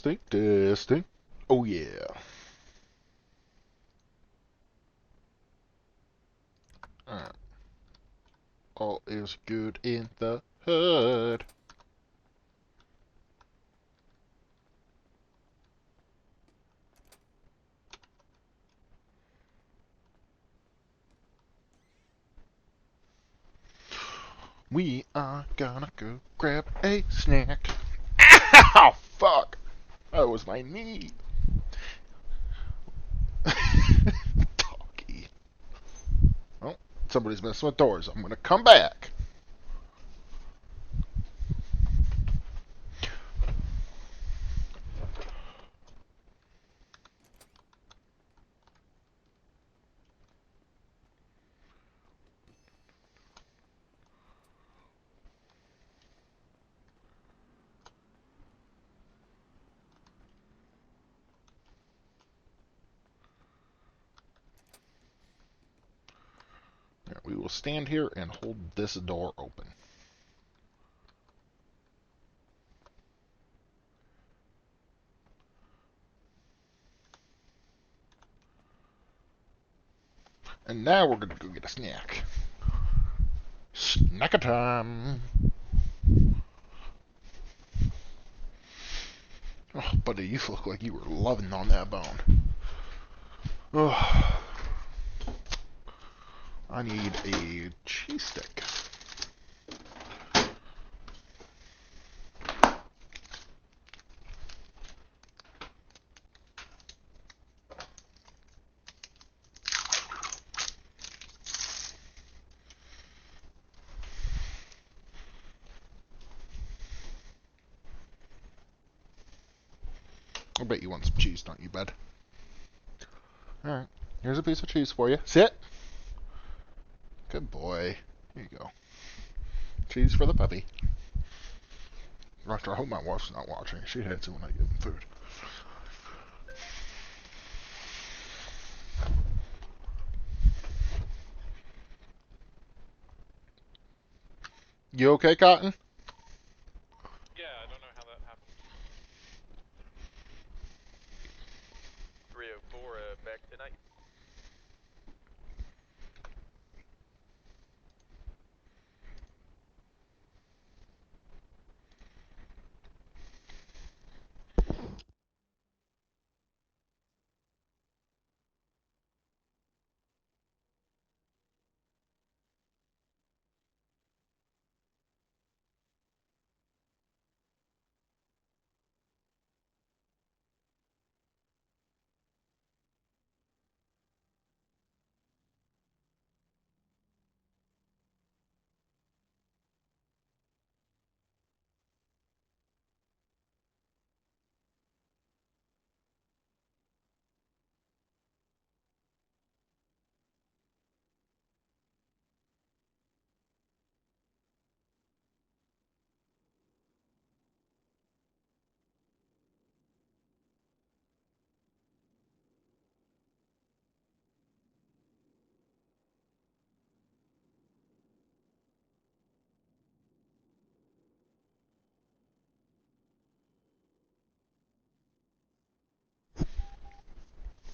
Testing, testing. Oh yeah. Alright. All is good in the hood. We are gonna go grab a snack. Ow! Fuck! That was my knee. Talkie. Oh, somebody's messing with doors. I'm gonna come back. We will stand here and hold this door open. And now we're gonna go get a snack. Snack time. Oh, buddy, you look like you were loving on that bone. Oh, I need a cheese stick. I bet you want some cheese, don't you, bud? Alright, here's a piece of cheese for you. Sit! Good boy. Here you go. Cheese for the puppy. Doctor, I hope my wife's not watching. She hates it when I give him food. You okay, Cotton? Yeah, I don't know how that happened. 304, back tonight.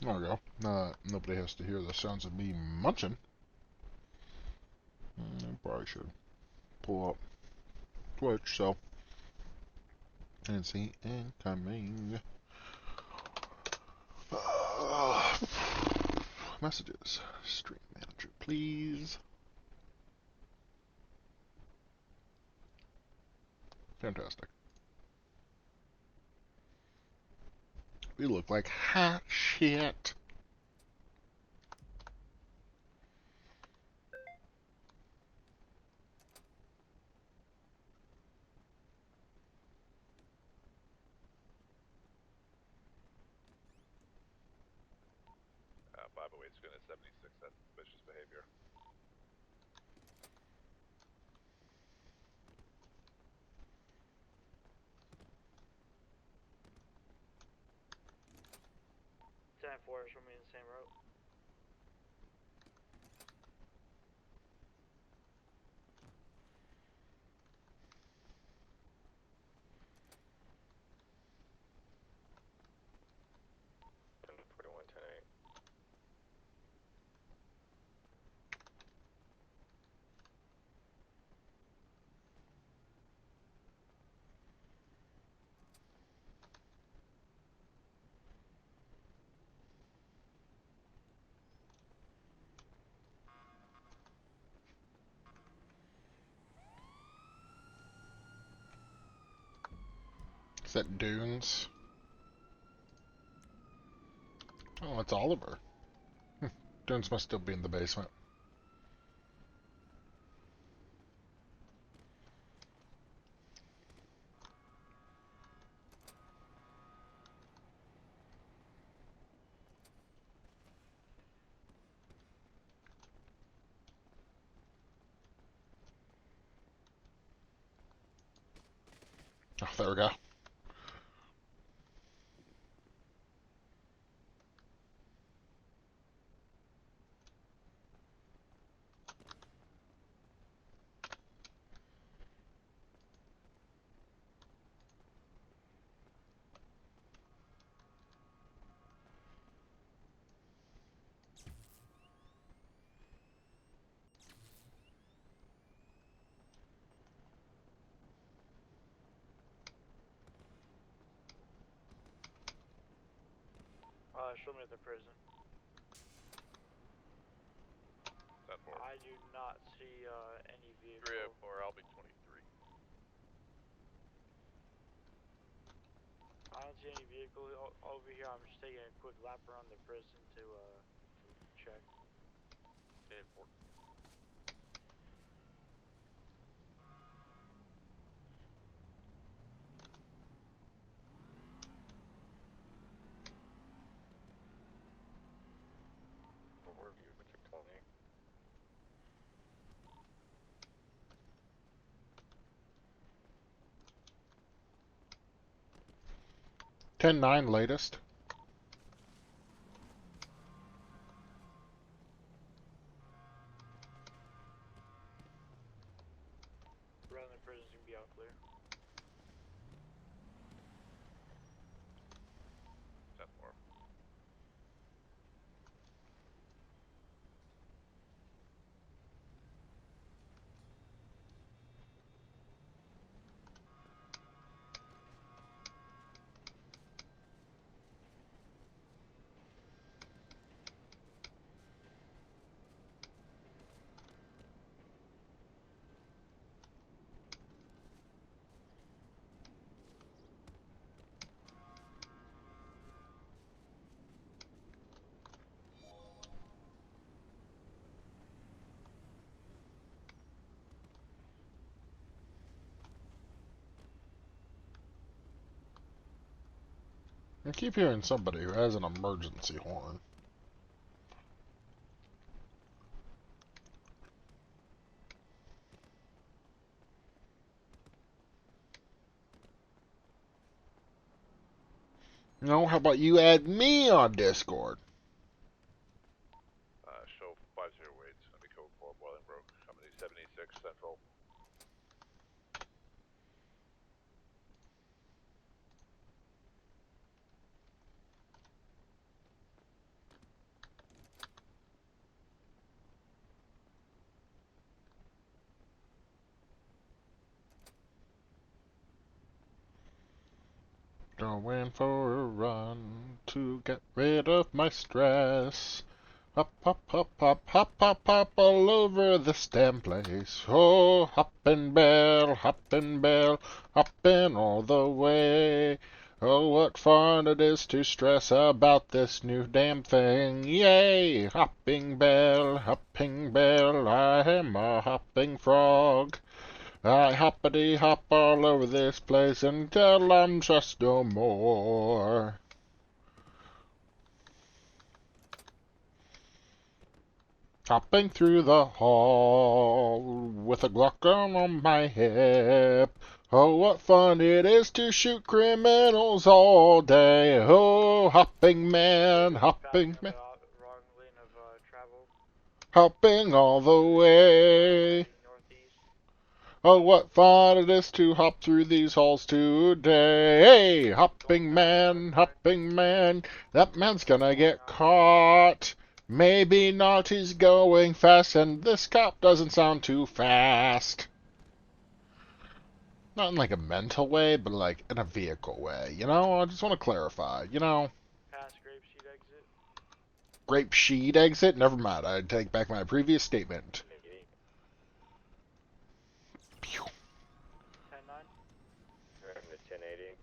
There we go. Nobody has to hear the sounds of me munching. I probably should pull up Twitch so and see incoming messages. Stream manager, please. Fantastic. We look like hot shit. By the way, it's going to 76, that's suspicious behavior. Time 4 is remain the same route. Is that Dunes? Oh, it's Oliver. Dunes must still be in the basement. Oh, there we go. Show me the prison. That 4. I do not see any vehicle. 304, I'll be 23. I don't see any vehicle over here. I'm just taking a quick lap around the prison to check. 4. Overview with your Tony. 10-9 latest. Around the prison's gonna be out clear. That 4. I keep hearing somebody who has an emergency horn. No, how about you add me on Discord? Show 508. It's gonna be code 4 Bolingbroke. Company 76 Central. Going for a run to get rid of my stress. Hop, hop, hop, hop, hop, hop, hop all over this damn place. Oh, hoppin' bell, hoppin' all the way. Oh, what fun it is to stress about this new damn thing. Yay! Hopping bell, I am a hopping frog. I hoppity hop all over this place until I'm just no more. Hopping through the hall with a Glock gun on my hip. Oh, what fun it is to shoot criminals all day. Oh, hopping man, hopping man, Wrong lane of travel. hopping all the way. Northeast. Oh, what fun it is to hop through these halls today. Hey, hopping man, that man's gonna get caught. Maybe not, he's going fast, and this cop doesn't sound too fast. Not in like a mental way, but like in a vehicle way, you know? I just want to clarify, you know? Past Grape Seed exit. Grape sheet exit? Never mind, I take back my previous statement. 10-9. Driving to 1080.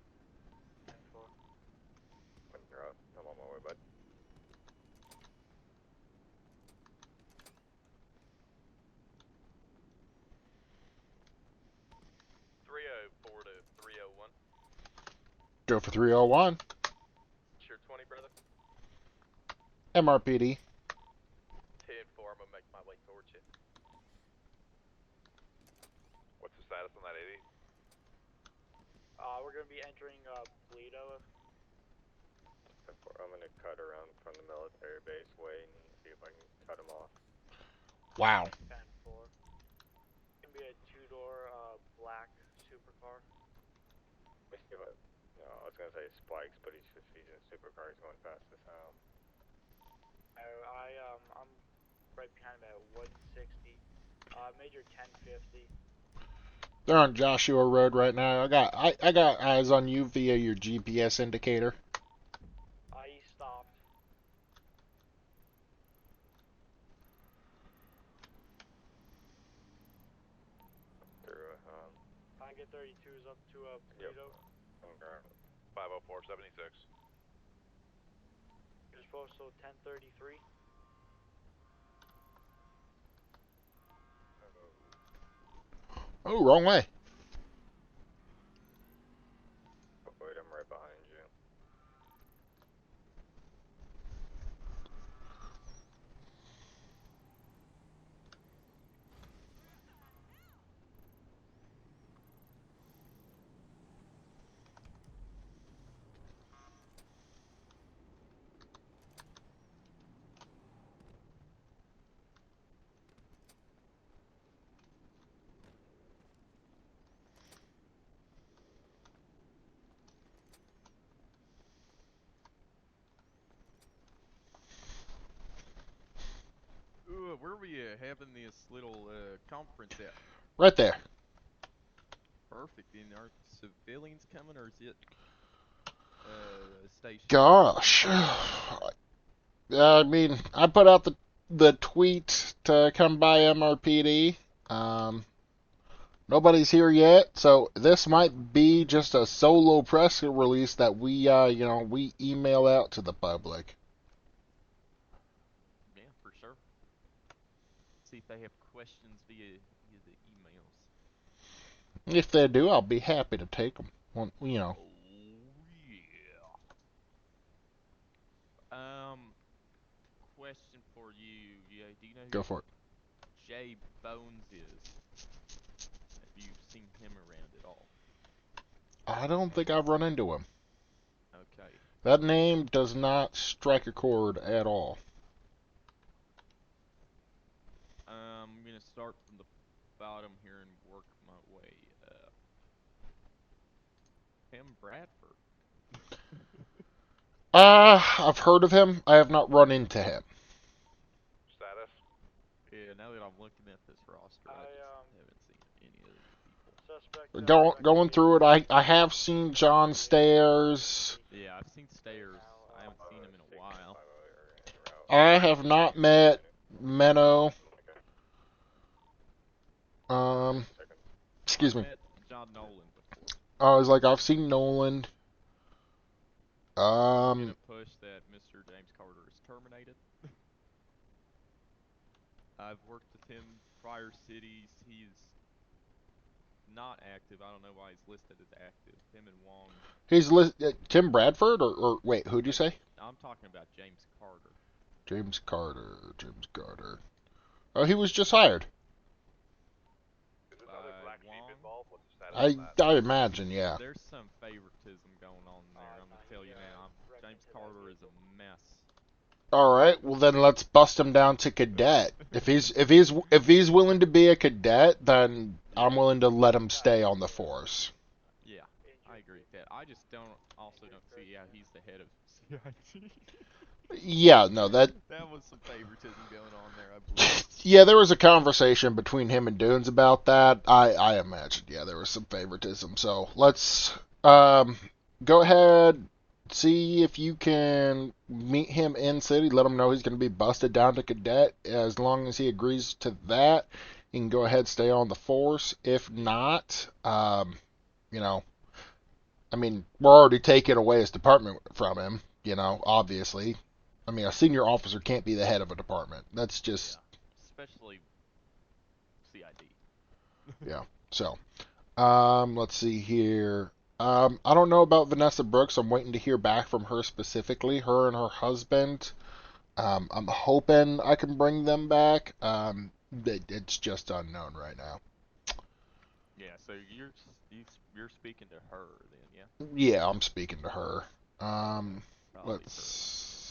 Go for 301. Tier 20, brother. MRPD. 10-4, I'm gonna make my way towards you. What's the status on that 80? We're gonna be entering Toledo. 10-4, I'm gonna cut around from the military base way and see if I can cut him off. Wow. 10-4. It's gonna be a two-door black supercar. Let me see if no, I was gonna say spikes, but he's in a supercar. He's going fast as hell. I'm right behind him at 160. Major 1050. They're on Joshua Road right now. I got eyes on you via your GPS indicator. He stopped. Through Tiger 32 is up to Toledo. Okay. 50476. Here's postal 1033. Oh, wrong way. Oh, wait, I'm right behind you. Where are we having this little conference at? Right there. Perfect. And are civilians coming, or is it station? Gosh. I mean, I put out the tweet to come by MRPD. Nobody's here yet, so this might be just a solo press release that we we email out to the public. Yeah, for sure. See if they have questions via the emails. If they do, I'll be happy to take them. Oh yeah. Question for you. Yeah, do you know who Go for it. Jay Bones is? Have you seen him around at all? I don't think I've run into him. Okay. That name does not strike a chord at all. I'm gonna start from the bottom here and work my way up. Tim Bradford. I've heard of him. I have not run into him. Status? Yeah, now that I'm looking at this roster, I just haven't seen any of these people. Suspect. Going through it, I have seen John Stairs. Yeah, I've seen Stairs. I haven't seen him in a while. I have not met Menno. Excuse me. I've met John Nolan before. I was like, I've seen Nolan. In a push that Mr. James Carter is terminated. I've worked with him prior cities. He's not active. I don't know why he's listed as active. Him and Wong. He's Tim Bradford or wait, who'd you say? I'm talking about James Carter. James Carter. James Carter. Oh, he was just hired. Is this other black sheep involved? What's the status on that? I imagine, yeah. There's some favoritism going on there. I'm gonna tell you now. James Carter is a mess. All right, well then let's bust him down to cadet. If he's willing to be a cadet, then I'm willing to let him stay on the force. Yeah, I agree with that. I just don't see how he's the head of CIT. Yeah, no, that was some favoritism going on there, I believe. Yeah, there was a conversation between him and Dunes about that. I imagine, yeah, there was some favoritism. So let's go ahead, see if you can meet him in city. Let him know he's going to be busted down to cadet. As long as he agrees to that, he can go ahead and stay on the force. If not, I mean, we're already taking away his department from him. Obviously. I mean, a senior officer can't be the head of a department. That's just... Yeah, especially CID. Yeah. So, let's see here. I don't know about Vanessa Brooks. I'm waiting to hear back from her specifically, her and her husband. I'm hoping I can bring them back. It's just unknown right now. Yeah, so you're speaking to her then, yeah? Yeah, I'm speaking to her. Probably Let's her.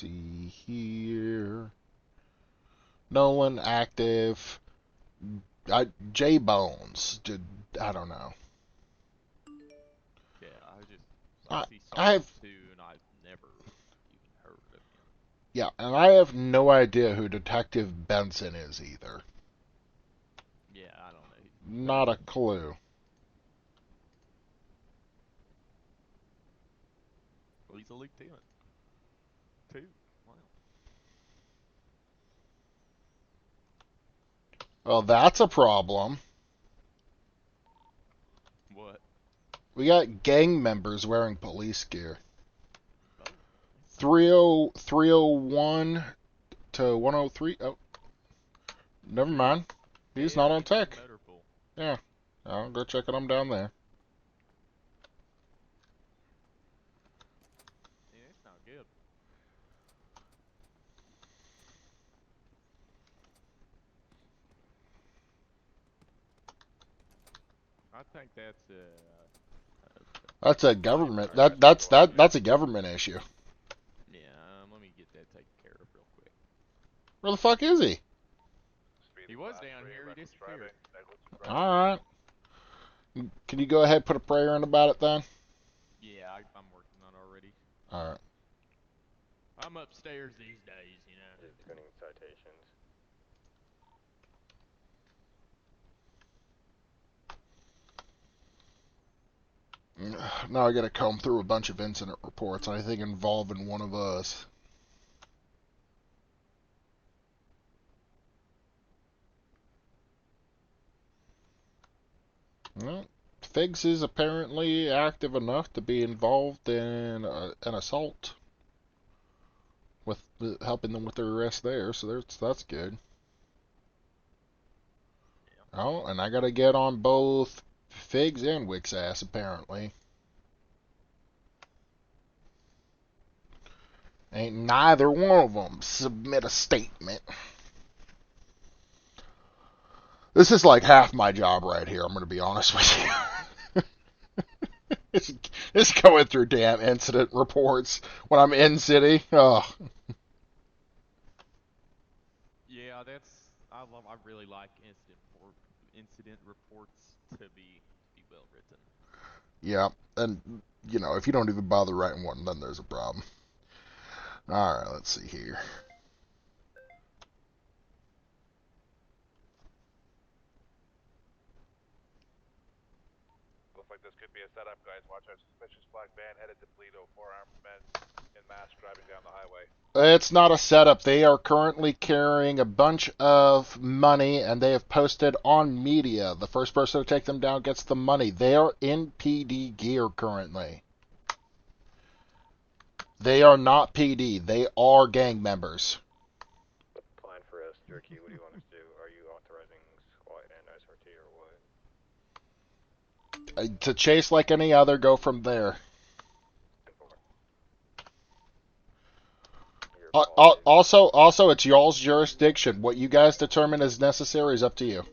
see here. Nolan active. J Bones. I don't know. Yeah, I I see I Sergeant have 2 and I've never even heard of him. yeah, and I have no idea who Detective Benson is either. Yeah, I don't know. Not a clue. Well, he's a lieutenant. 2. Wow. Well, that's a problem. What? We got gang members wearing police gear. Oh, that's 301 to 103. Oh, never mind. He's yeah, not on he's in the tech. motor pool. Yeah, I'll go check on him down there. Yeah, it's not good. I think that's That's a vice government. or That's a government issue. yeah. Let me get that taken care of real quick. Where the fuck is he? He Speeding was class down 3, here. He reckless disappeared. driving, negligent All driving. right. Can you go ahead and put a prayer in about it then? Yeah, I'm working on it already. All right. I'm upstairs these days, you know. Just doing citations. Now I gotta comb through a bunch of incident reports, I think involving one of us. Well, Figs is apparently active enough to be involved in an assault, with helping them with their arrest there, so that's good. Yeah. Oh, and I gotta get on both Figs and Wick's ass apparently. Ain't neither one of them submit a statement. This is like half my job right here, I'm gonna be honest with you. It's going through damn incident reports when I'm in city. Oh, Yeah, I really like incident reports to be well written. yeah, and if you don't even bother writing one, then there's a problem. All right, let's see here. Looks like this could be a setup, guys. Watch out. Suspicious black van headed to Toledo. 4 armed men in mass driving down the highway. It's not a setup. They are currently carrying a bunch of money, and they have posted on media. The first person to take them down gets the money. They are in PD gear currently. They are not PD. They are gang members. Plan for us, Jerky. What do you want us to do? Are you authorizing SWAT and SRT or what? To chase like any other, go from there. Your call, please. Also, it's y'all's jurisdiction. What you guys determine is necessary is up to you.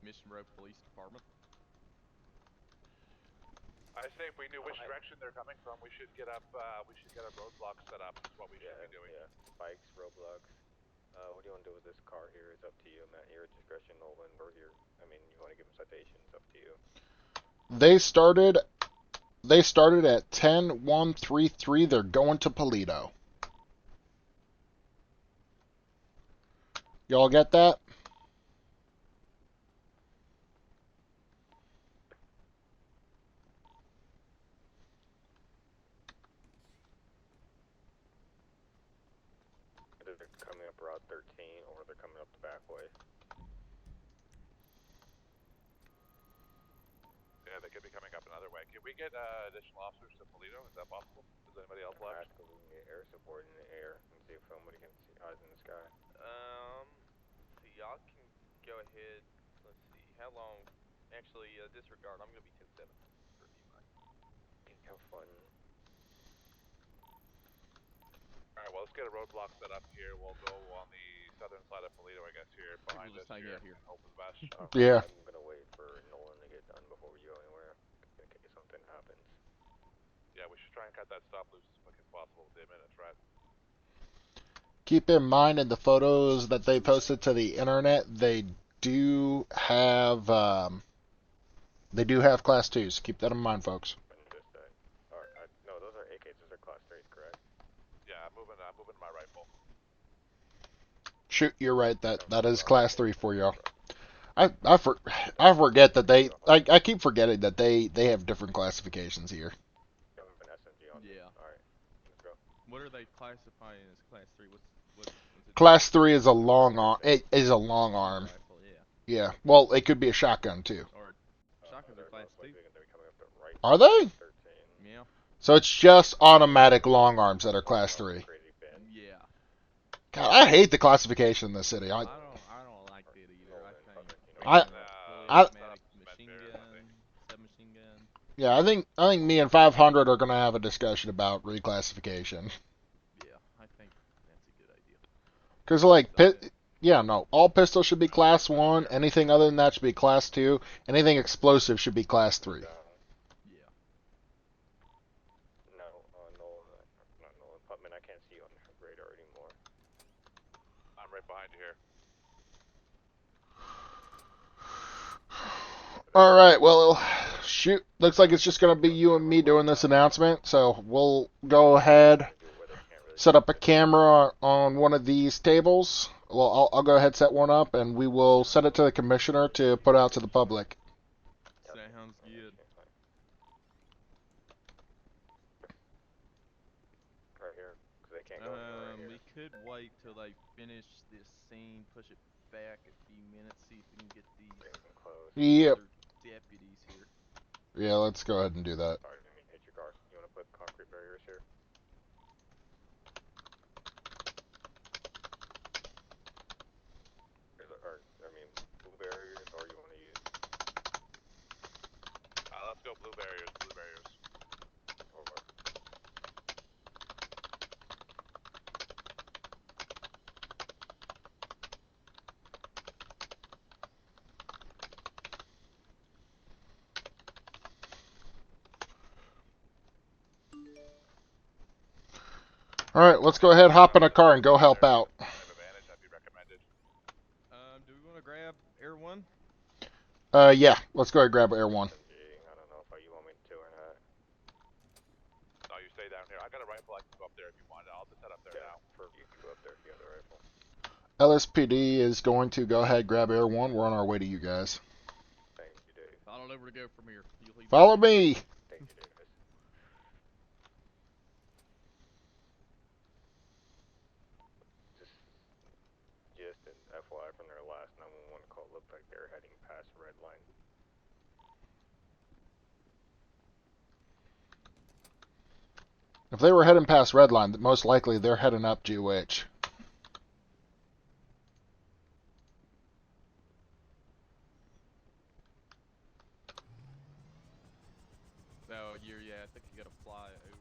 Mission Road Police Department. I say if we knew which direction they're coming from, we should get up. We should get a roadblock set up. Is what we should be doing. Yeah. Spikes, roadblocks. What do you want to do with this car here? It's up to you. I'm at your discretion, Nolan. We're here. I mean, you want to give them citations? Up to you. They started at 10-133. They're going to Polito. Y'all get that? Either they're coming up Route 13 or they're coming up the back way. Yeah, they could be coming up another way. Can we get additional officers to Polito? Is that possible? Is anybody else left? Ask if we can get air support in the air and see if somebody can see eyes in the sky. So y'all can go ahead. Let's see. How long Actually, disregard. I'm gonna be 10-7 for DUI. Have fun. Alright, well, let's get a roadblock set up here. We'll go on the southern side of Toledo, I guess, here, behind We'll us just hang here. out here. Hope for the best. Yeah. I'm gonna wait for Nolan to get done before we go anywhere, in case something happens. Yeah, we should try and cut that stop loose as quick as possible with the minutes, right? Keep in mind in the photos that they posted to the internet, they do have class 2s. Keep that in mind, folks. No, those are AKs. Those are class 3s, correct? Yeah, I'm moving my rifle. Shoot, you're right. That is class 3 for y'all. I forget that I keep forgetting that they have different classifications here. Yeah. Alright, let's go. What are they classifying as class 3? What's it? Class 3 is a long arm. It is a long arm. Rifle, yeah. Yeah. Well, it could be a shotgun too. Or shotguns are class 2. Are they? Yeah. So it's just automatic long arms that are class 3. Yeah. God, I hate the classification in this city. I don't like it either. I- automatic machine gun, submachine gun. Yeah, I think me and 500 are gonna have a discussion about reclassification. Yeah, I think that's a good idea. Cause like all pistols should be class 1. Anything other than that should be class 2. Anything explosive should be class 3. Yeah. No, not Nolan. Putman, I can't see you on the radar anymore. I'm right behind you here. All right, well, shoot. Looks like it's just gonna be you and me doing this announcement. So we'll go ahead, set up a camera on one of these tables. Well, I'll go ahead, set one up, and we will send it to the commissioner to put out to the public. Sounds good. Right here, because they can't go anywhere right here. We could wait till they finish this scene, push it back a few minutes, see if we can get these Yep. other deputies here. Yeah, let's go ahead and do that. Sorry, I didn't mean to hit your car. You want to put concrete barriers here? Blue barriers, or you want to use? Let's go blue barriers. Over. All right, let's go ahead, hop in a car, and go help out. Advantage, that'd be recommended. Do we want to grab Air 1? Yeah, let's go ahead and grab Air 1. I don't know if you want me to or not. No, you stay down here. I got a rifle. I can go up there if you want. I'll just head up there now. You can go up there if you have the rifle. LSPD is going to go ahead, grab Air 1. We're on our way to you guys. Thank you, Dave. I don't know where to go from here. Follow me. Thank you, Davis. Just an FYI from their last 911 call, looked like they're heading past red line. If they were heading past Redline, most likely they're heading up GH. Oh, yeah, I think you gotta fly over.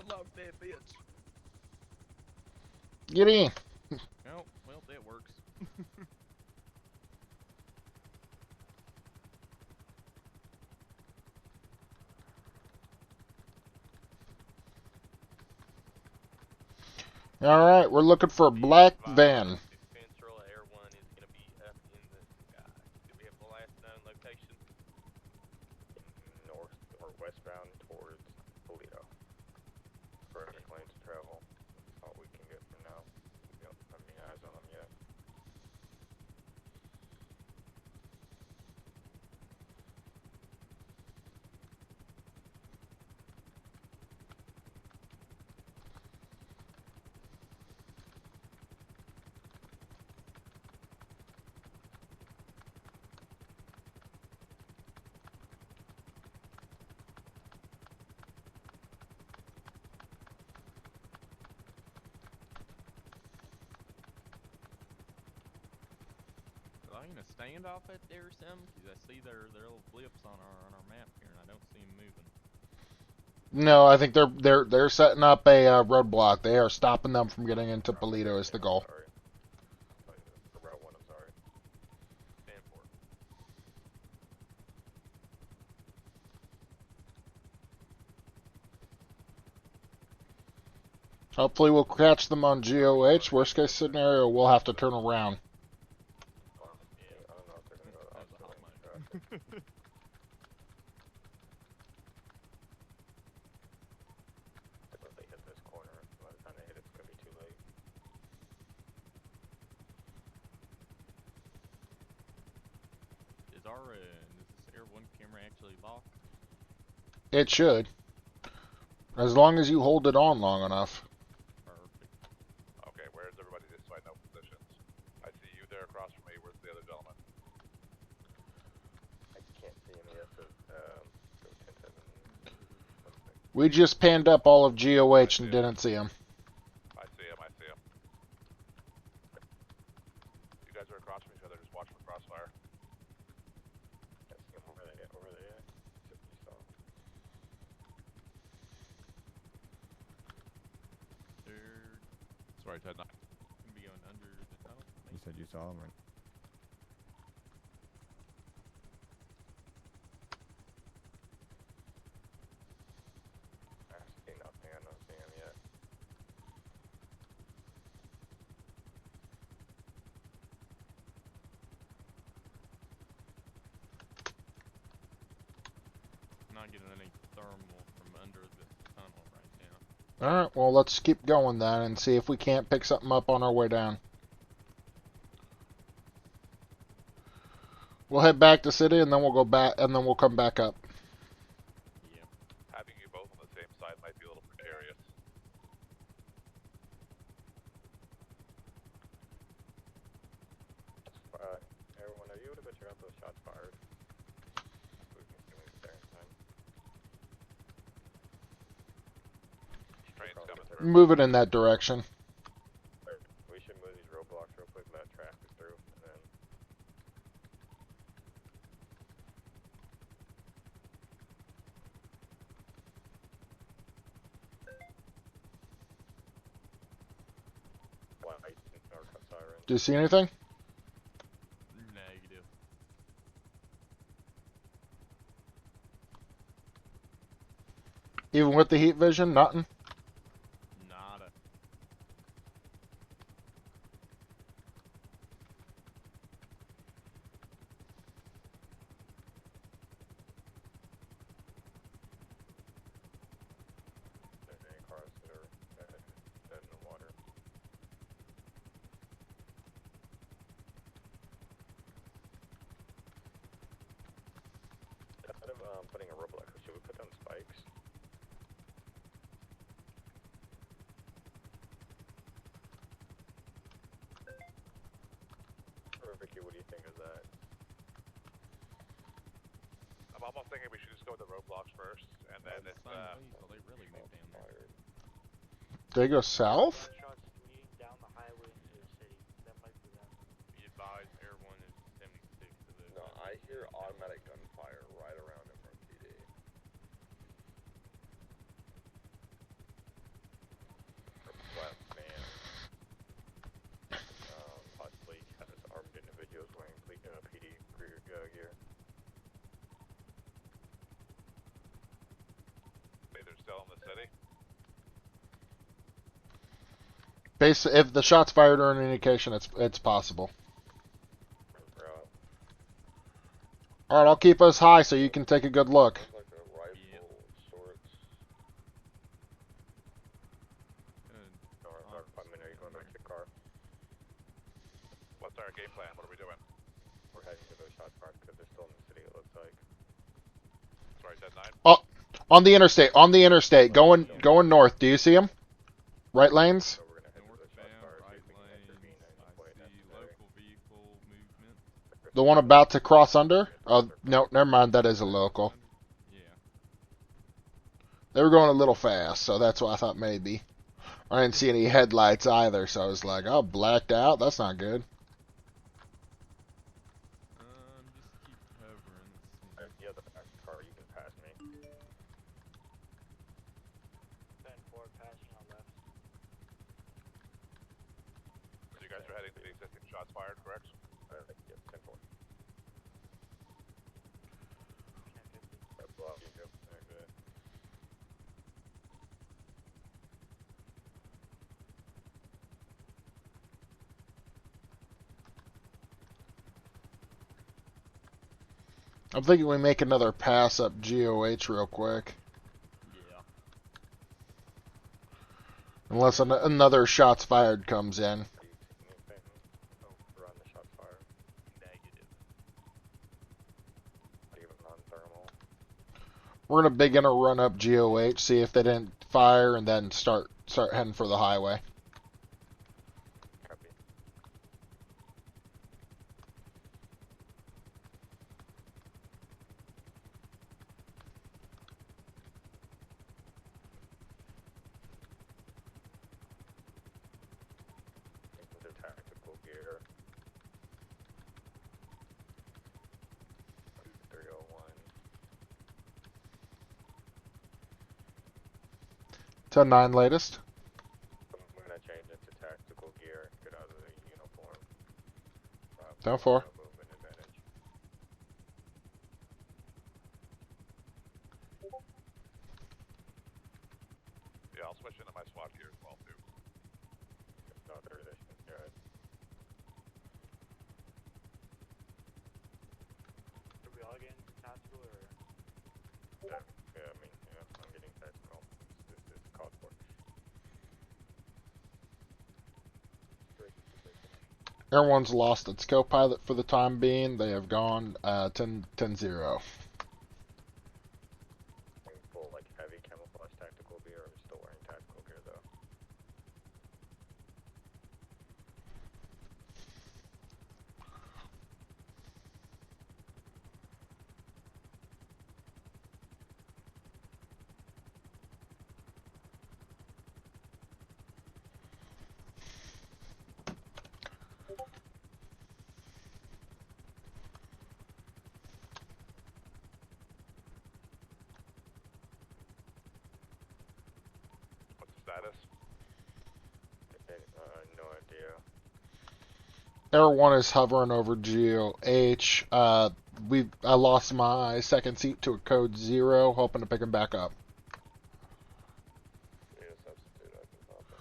Unlock that bitch. Get in. Oh, well, that works. All right, we're looking for a black van. Central Air 1 is going to be up in the sky. Do we have the last known location? North or westbound towards Toledo. For any planes to travel. That's all we can get for now. We don't have any eyes on them yet. plane a standoff at there or something? 'Cause I see their little blips on our map here, and I don't see them moving. No, I think they're setting up a roadblock. They are stopping them from getting into Polito is the goal. Sorry. For Route 1, I'm sorry. And 4. Hopefully we'll catch them on GOH. Worst case scenario, we'll have to turn around. Yeah, I don't know if they're gonna go to That was a hot traffic. mic. If they hit this corner, by the time they hit it's gonna be too late. Is this Air 1 camera actually locked? It should. As long as you hold it on long enough. Perfect. Okay, where's everybody just so I know positions? I see you there across from me. Where's the other gentleman? I can't see him yet, but go 10-7. We just panned up all of GOH and didn't see him. I see him. I see him. You guys are across from each other. Just watch for crossfire. Can't see him over there. Over there. You saw. They're Sorry, Ted. gonna be going under the tunnel. You said you saw him, right? I see nothing. I don't see him yet. Not getting any thermal from under the tunnel right now. Alright, well let's keep going then and see if we can't pick something up on our way down. We'll head back to city and then we'll go back and then we'll come back up. Yep. Having you both on the same side might be a little precarious. Everyone, are you able to get out those shots fired? So we can see when it's there in time. Train's coming through. Move it in that direction. We should move these roadblocks real quick, let traffic through, and then light and narco siren. Do you see anything? Negative. Even with the heat vision, nothing? Nada. There's any cars that are dead in the water. Instead of putting a roadblock, should we put down spikes? Or Vicky, what do you think of that? I'm almost thinking we should just go with the roadblocks first, and then if Same vehicle, they really moved down there. They go south? Shots leading down the highway into the city. That might be them. Be advised, Air 1 is 76 to the... No, I hear automatic gunfire right around MRPD. Black man, possibly has armed individuals wearing PD gear. they're still in the city. If the shots fired are an indication, it's possible. Alright, I'll keep us high so you can take a good look. Looks like a rifle Yep. of sorts. North, 5 minutes, are you going back to the car? What's our game plan? What are we doing? We're heading to those shots fired because they're still in the city, it looks like. Sorry, Ted 9. Oh, on the interstate, going north. Do you see them? Right lanes? So we're gonna head to those shots Northbound, fired, see right if we can lanes, intervene at any point I see necessary. local vehicle movement. The one about to cross under? Oh, no, never mind. That is a local. Yeah. They were going a little fast, so that's why I thought maybe. I didn't see any headlights either, so I was like, oh, blacked out? That's not good. guys are heading to the existing shots fired, correct? Yes, 10-4. 1050. That block you go. Okay. I'm thinking we make another pass up GOH real quick. Yeah. Unless another shots fired comes in. Are you seeing anything over on the shots fired? Negative. Not even on thermal. We're gonna begin a run up GOH, see if they didn't fire, and then start heading for the highway. Copy. Into tactical gear. 301. 10-9 latest. I'm gonna change into tactical gear. Get out of the uniform. 10-4. No movement advantage. Yeah, I'll switch into my SWAT gear as well, too. No authorization. You're right. Are we all getting tactical or? Yeah, I mean, yeah, I'm getting tactical. This is called for. Everyone's lost its co-pilot for the time being. They have gone 10-0. Full like heavy camouflage tactical gear, or still wearing tactical gear though. What's the status? No idea. Air 1 is hovering over GOH. I lost my second seat to a code 0, hoping to pick him back up. Need a substitute, I can pop in.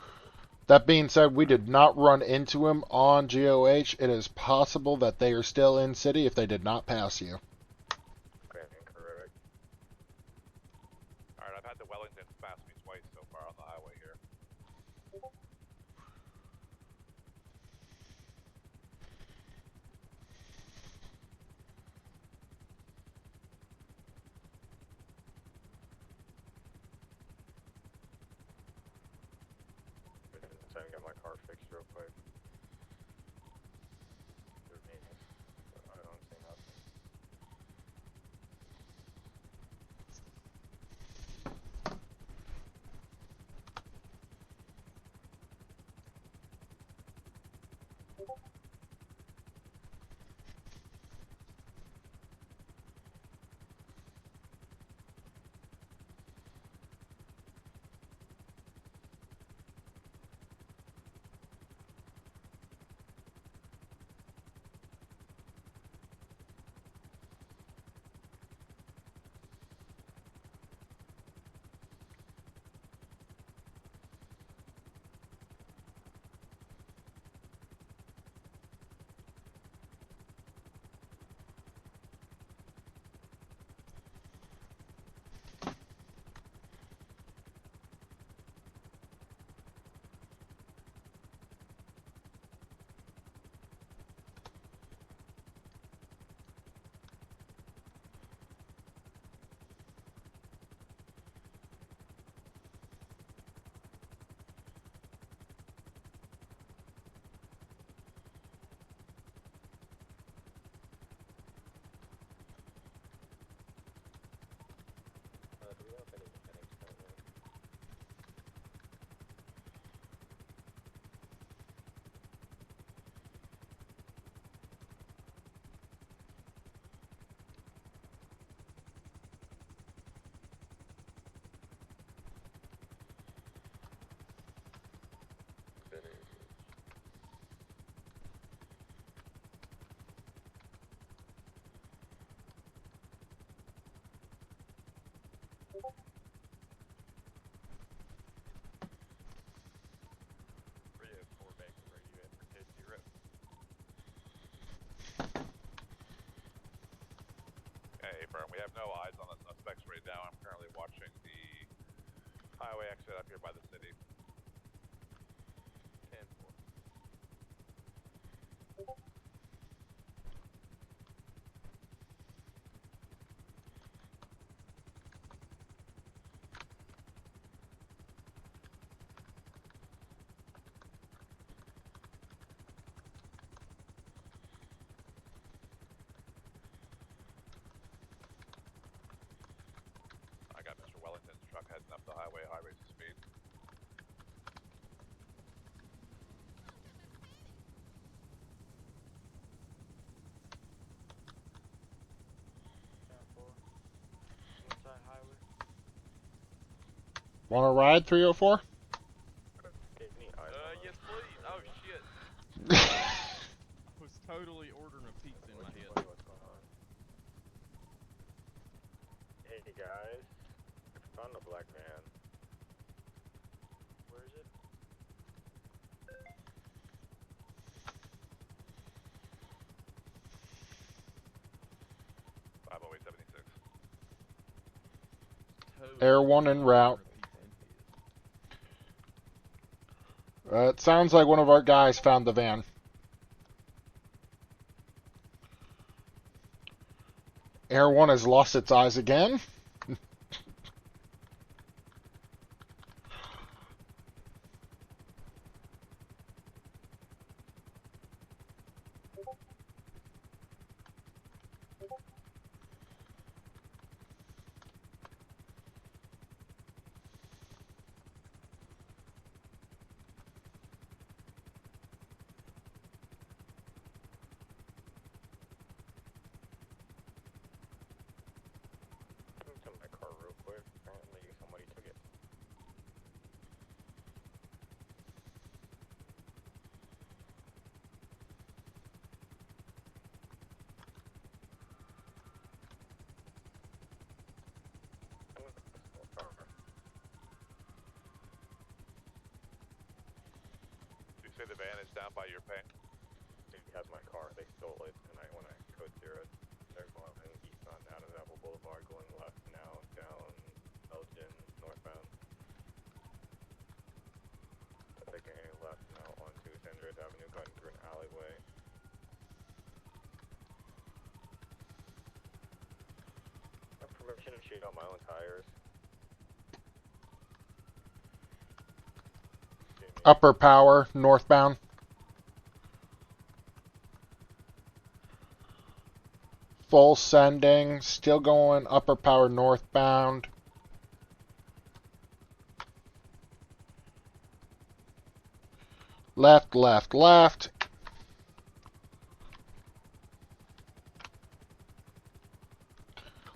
That being said, we did not run into him on GOH. It is possible that they are still in city if they did not pass you. Okay, incorrect. Alright, I've had the Wellington pass me twice so far on the highway here. So I can get my car fixed real quick. I don't see nothing. confirm. We have no eyes on the suspects right now. I'm currently watching the highway exit up here by the city. 10-4. I got Mr. Wellington's truck heading up the highway, high rates of speed. Inside highway. Want to ride 304? Any eyes on Yes, those? please. Oh, shit. I was totally ordering a pizza in my head. Buddy, what's going on? Hey guys, I found a black van. Where is it? 50876. Totally Air 1 en route. ordering a pizza in head. It sounds like one of our guys found the van. Air 1 has lost its eyes again. Let me to my car real quick. Apparently somebody took it. You say the van is down by your paint? He has my car. They stole it, and when I code zeroed, they're going eastbound out of Apple Boulevard, going left now down Elgin northbound. Taking a left now onto Sanders Avenue, going through an alleyway. I have permission to shoot on my own tires. Upper power, northbound. Full sending, still going upper power northbound. Left, left, left.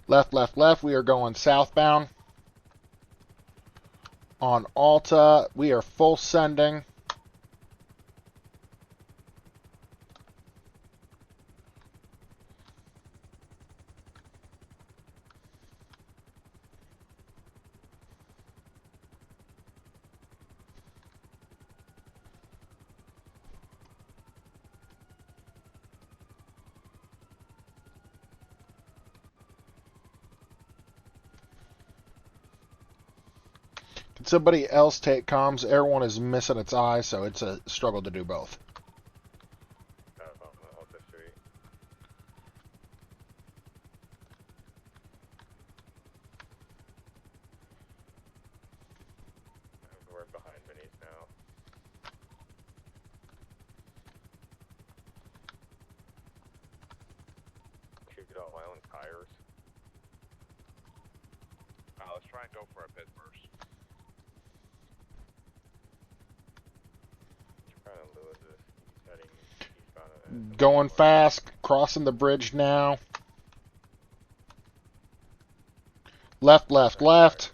Left, left, left. We are going southbound. On Alta, we are full sending. Can somebody else take comms? Air 1 is missing its eye, so it's a struggle to do both. On Alta Street. We're behind Minis now. Shoot out my own tires. Let's try and go for a pit first. Trying to lose this. He's heading eastbound. And Going fast, crossing the bridge now. Left, left, left.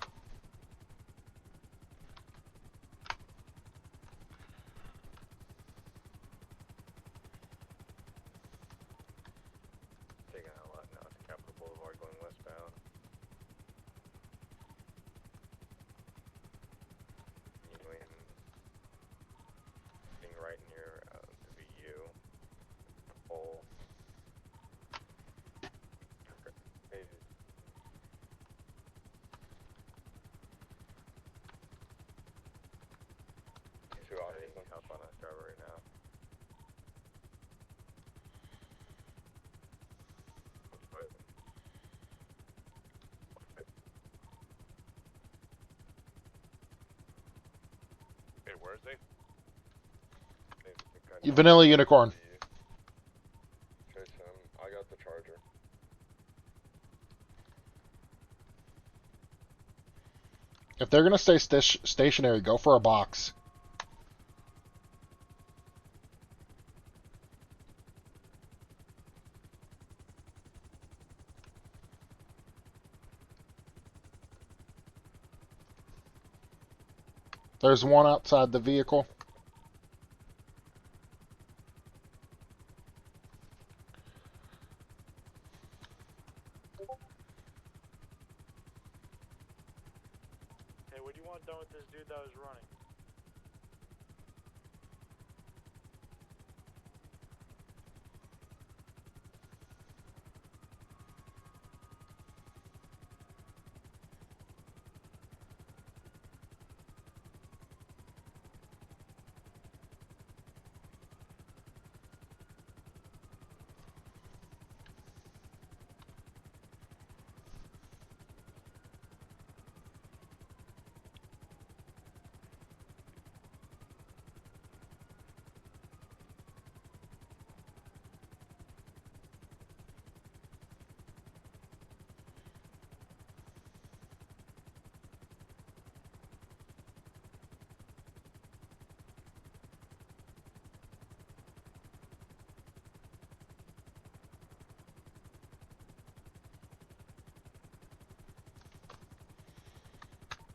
Taking out left now to Capitol Boulevard, going westbound. Being right near the VU pole. up on that driver right now. Okay, where is he? Vanilla Unicorn. Chase him. I got the charger. If they're gonna stay stationary, go for a box. There's one outside the vehicle. Hey, what do you want done with this dude that was running?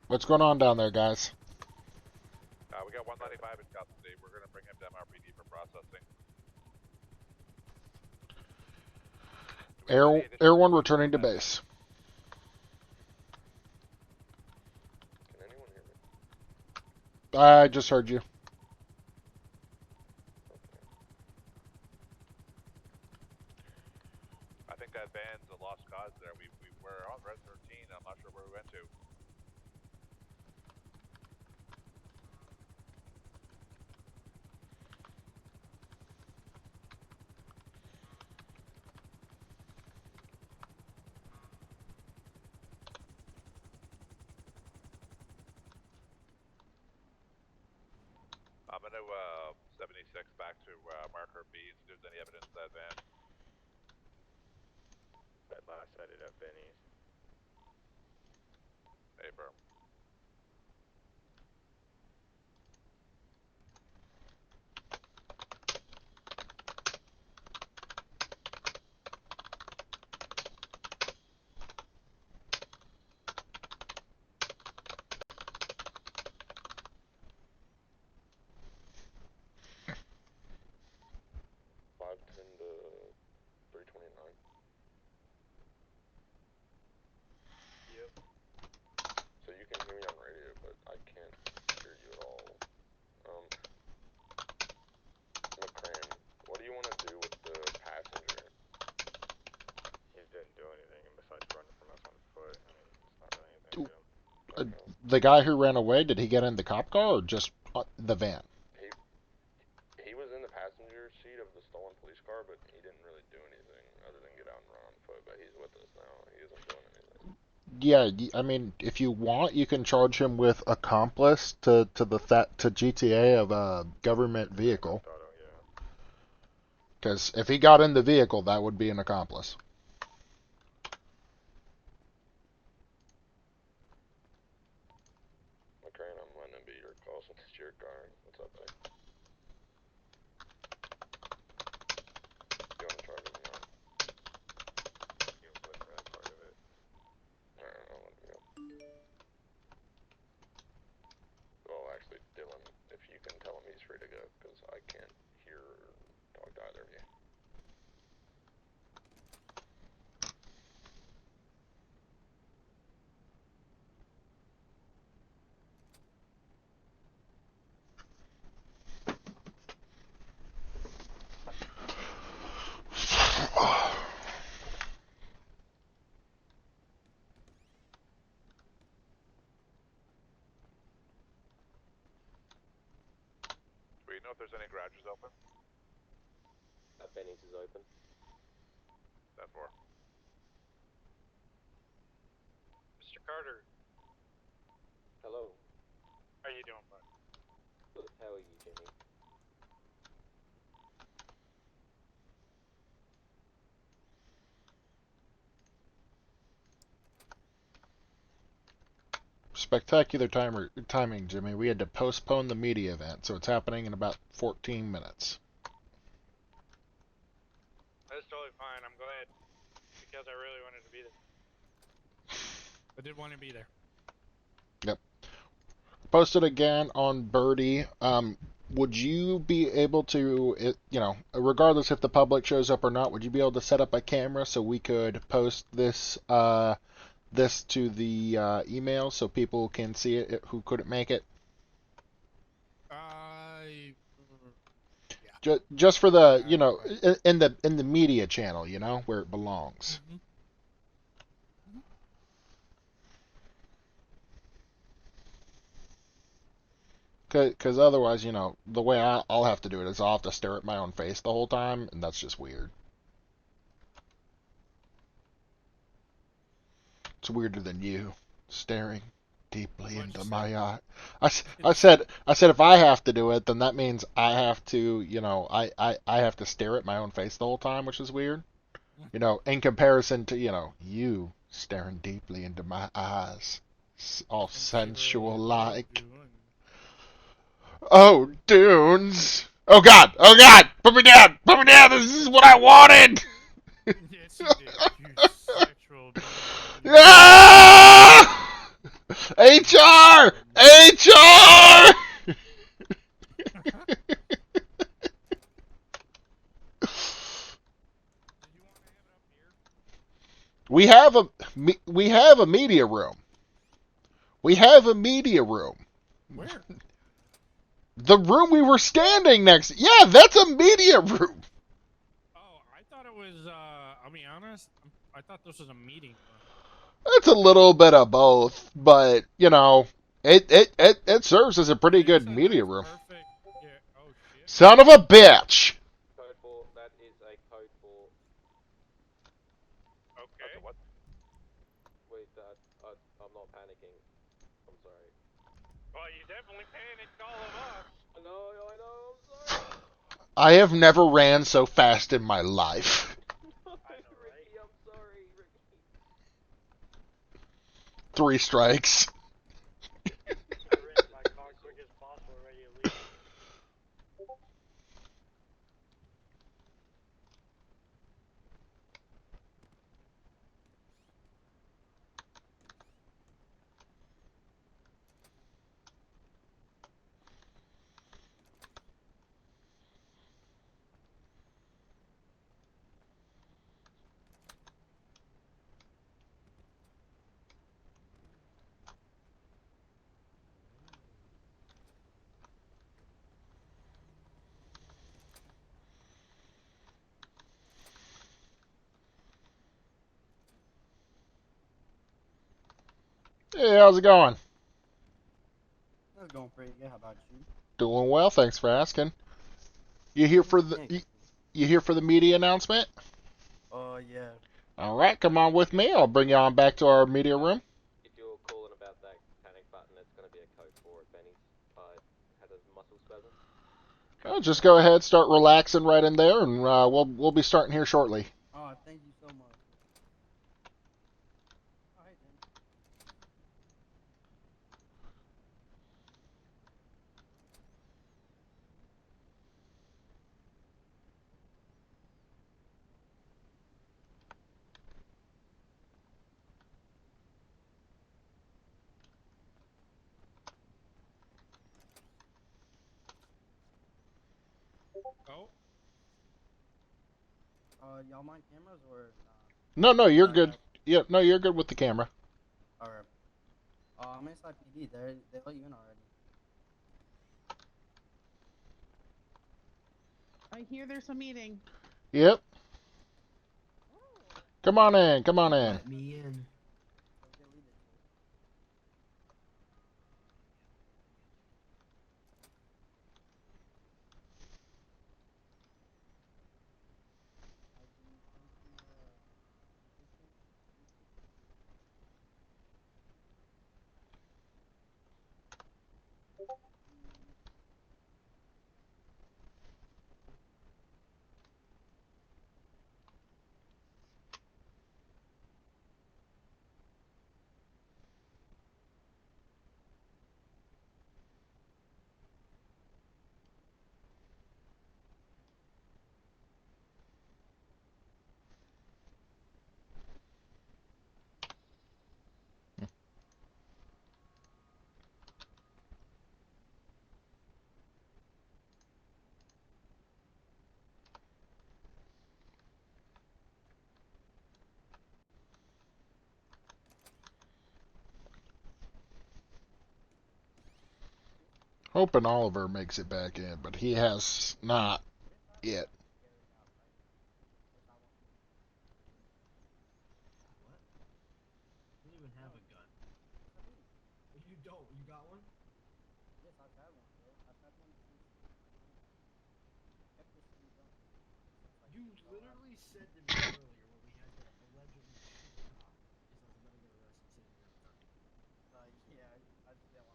What's going on down there, guys? We got 195 in custody. We're gonna bring him to MRPD for processing. Air 1 returning to base. Can anyone hear me? I just heard you. I think that van's a lost cause there. We were on Red 13. I'm not sure where we went to. I'm gonna 76 back to marker B and see if there's any evidence of that van. That last sighted at Benny's. Hey, bro. So you can hear me on radio, but I can't hear you at all. McCrane, what do you want to do with the passenger? He didn't do anything besides running from us on foot. I mean, it's not really anything to him. The guy who ran away, did he get in the cop car or just the van? He was in the passenger seat of the stolen police car, but he didn't really do anything other than get out and run on foot. But he's with us now. He isn't doing anything. Yeah, I mean, if you want, you can charge him with accomplice to GTA of a government vehicle. Because if he got in the vehicle, that would be an accomplice. McCrane, I'm letting him be your call since it's your car. What's up, buddy? You want to charge him or not? He was with that part of it. Alright, I'll let him go. Well, actually, Dylan, if you can tell him he's free to go, because I can't hear or talk to either of you. know if there's any garages open? Benny's is open. That for. Mr. Carter, Hello. how you doing, bud? Good. How are you, Jimmy? Spectacular timing, Jimmy. We had to postpone the media event, so it's happening in about 14 minutes. That's totally fine. I'm glad because I really wanted to be there. I did want to be there. Yep. Posted again on Birdie. Would you be able to, regardless if the public shows up or not, would you be able to set up a camera so we could post this to the email so people can see it who couldn't make it? Yeah. Just for the, in the media channel, where it belongs. Mm-hmm. Because otherwise, the way I'll have to do it is I'll have to stare at my own face the whole time, and that's just weird. It's weirder than you staring deeply What'd into you say? my eye. I said if I have to do it, then that means I have to, I have to stare at my own face the whole time, which is weird. In comparison to, you staring deeply into my eyes, all sensual like. Oh, Dunes! Oh God! Oh God! Put me down! Put me down! This is what I wanted! Yes, you did. You sexual. Ah! HR! HR! We have a media room. We have a media room. Where? The room we were standing next. Yeah, that's a media room. Oh, I thought it was. I'll be honest. I thought this was a meeting room. It's a little bit of both, but it serves as a pretty good media room. Perfect. Yeah. Oh shit. Son of a bitch. Code 4, that is a code 4. Okay. What? Wait, I'm not panicking. I'm sorry. Well, you definitely panicked all of us. I know, I'm sorry. I have never ran so fast in my life. I know, right? Ricky, I'm sorry, Ricky. 3 strikes. I ran my car quick as possible, ready to leave. Hey, how's it going? That's going pretty good. How about you? Doing well, thanks for asking. You here for the you here for the media announcement? Yeah. All right, come on with me. I'll bring you on back to our media room. If you're calling about that panic button, it's going to be a code 4 at Benny's. Had a muscle spasm. Well, just go ahead, start relaxing right in there, and we'll be starting here shortly. Oh, thank you so much. All right then. Oh. Y'all mind cameras or No, you're nah? good. Yeah, no, you're good with the camera. All right. I'm inside PD. They let you in already. I hear there's a meeting. Yep. Come on in. Come on in. Let me in. So get lead it to. Hoping Oliver makes it back in, but he has not yet. What? You don't even have a gun. You don't. You got one? Yes, I've had one, bro. I've had one since kept this same gun. You literally said to me earlier when we had to allegedly shoot a cop, because I was about to get arrested sitting here at 30. Yeah, I didn't want to shoot.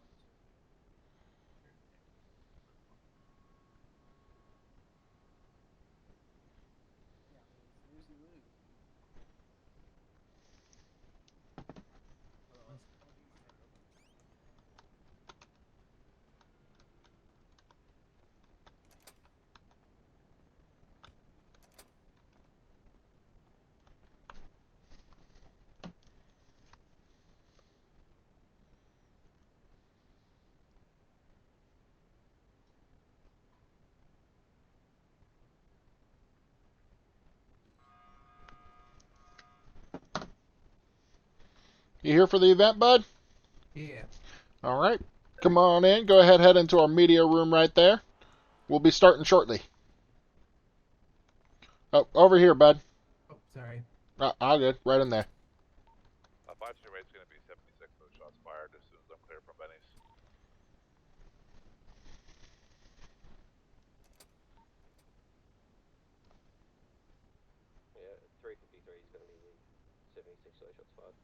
Yeah, I mean, snooze you lose. Hold on, You here for the event, bud? yeah. All right. Come on in. Go ahead, head into our media room right there. We'll be starting shortly. Oh, over here, bud. Oh, sorry. All good. Right in there. 5-2 rate's going to be 76 for the shots fired as soon as I'm clear from Benny's. Yeah, 353 is going to be 76 shots fired.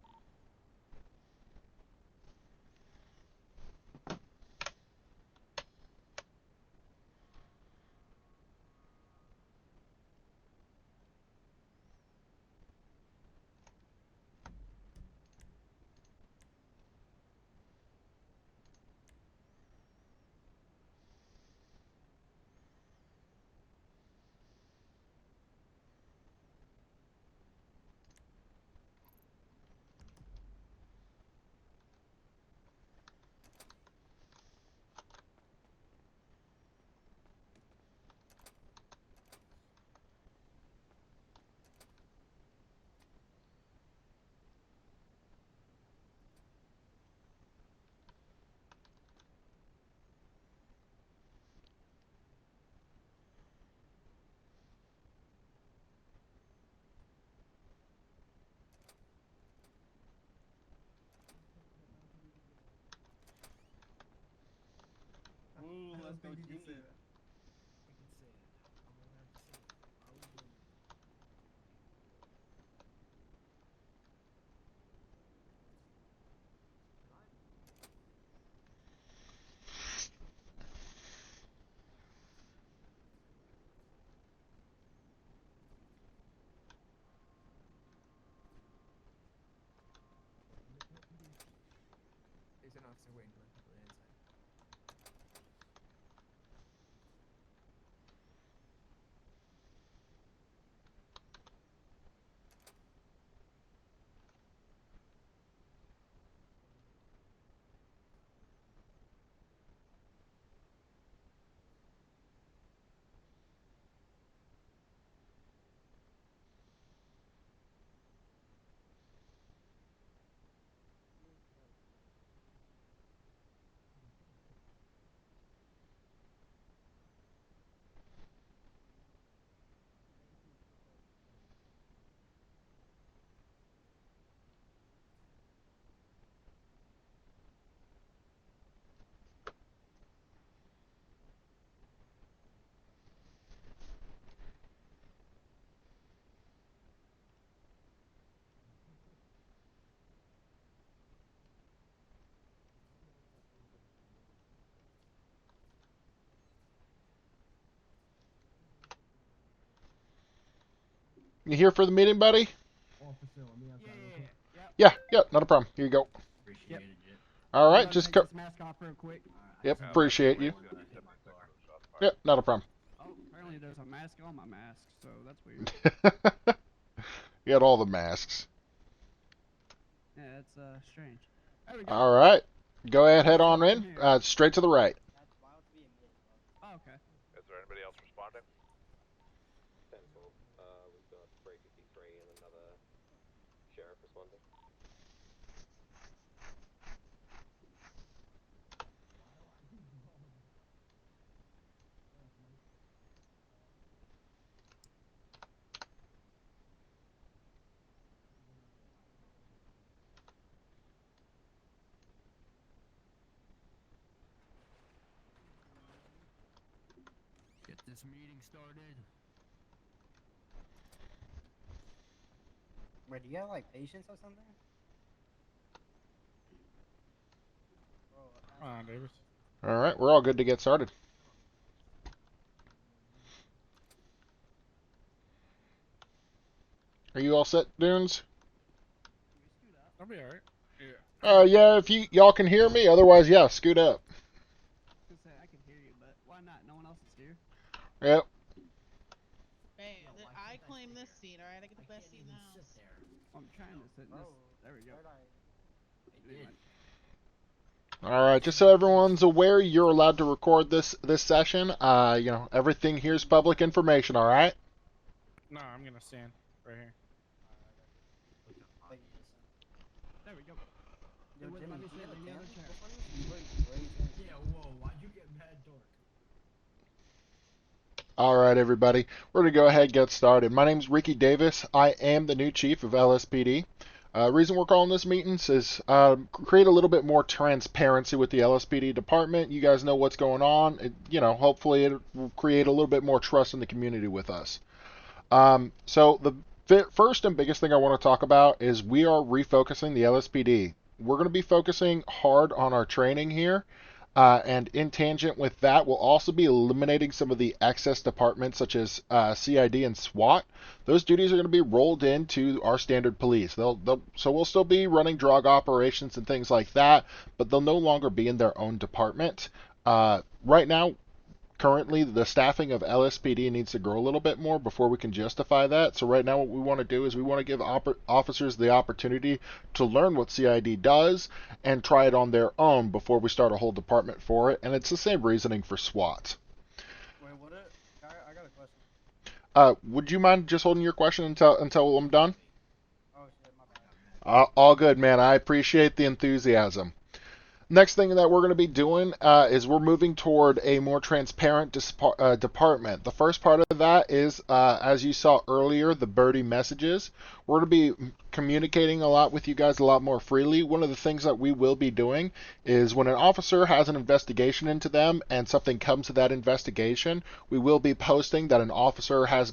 Ooh, I let's don't go think you can say G. that. I can say it. I'm allowed to say it. Why are we doing that? What? There's an officer waiting for people inside. You here for the meeting, buddy? Officer, let me have that real quick. Yeah, not a problem. Here you go. Appreciate it. All right, just take this mask off real quick. Yep, Yeah, appreciate 5-2 you. rate's going to be 76 for the shots fired. Yep, not a problem. Oh, apparently there's a mask on my mask, so that's weird. You got all the masks. Yeah, that's strange. There we go. All right. Go ahead, head on From in. here. Straight to the right. That's wild to be admitted, bro. Oh, okay. Is there anybody else responding? 10-4. We've got 353 and another sheriff responding. this meeting started. Wait, do you have like patience or something? Bro, Come on, Davis. All right, we're all good to get started. Are you all set, Dunes? I'll be alright. Yeah. Yeah, if y'all can hear me, otherwise, yeah, scoot up. I was gonna say I can hear you, but why not? No one else is here. Yep. Hey, No, why I can't I claim sit this here? seat, alright? I get the I best can't seat in even the sit house. there. I'm trying to sit in bro, this. There we go. I did. All right, just so everyone's aware, you're allowed to record this session. Everything here is public information. All right. No, I'm gonna stand right here. Like, There we go. yo, Wait, Jimmy, let me do you sit have a in the other candle? chair. Before this is very gray. Yeah, whoa, why'd you get mad dark? All right, everybody. We're going to go ahead and get started. My name is Ricky Davis. I am the new chief of LSPD. Reason we're calling this meetings is create a little bit more transparency with the LSPD department. You guys know what's going on. Hopefully it will create a little bit more trust in the community with us. So the first and biggest thing I want to talk about is we are refocusing the LSPD. We're going to be focusing hard on our training here. And in tangent with that, we'll also be eliminating some of the excess departments such as CID and SWAT. Those duties are going to be rolled into our standard police. So we'll still be running drug operations and things like that, but they'll no longer be in their own department. Right now, currently, the staffing of LSPD needs to grow a little bit more before we can justify that. So right now what we want to do is we want to give officers the opportunity to learn what CID does and try it on their own before we start a whole department for it. And it's the same reasoning for SWAT. Wait, what? I got a question. Would you mind just holding your question until I'm done? Oh shit, my bad. All good, man. I appreciate the enthusiasm. Next thing that we're going to be doing is we're moving toward a more transparent department. The first part of that is, as you saw earlier, the birdie messages. We're going to be communicating a lot with you guys a lot more freely. One of the things that we will be doing is when an officer has an investigation into them and something comes to that investigation, we will be posting that an officer has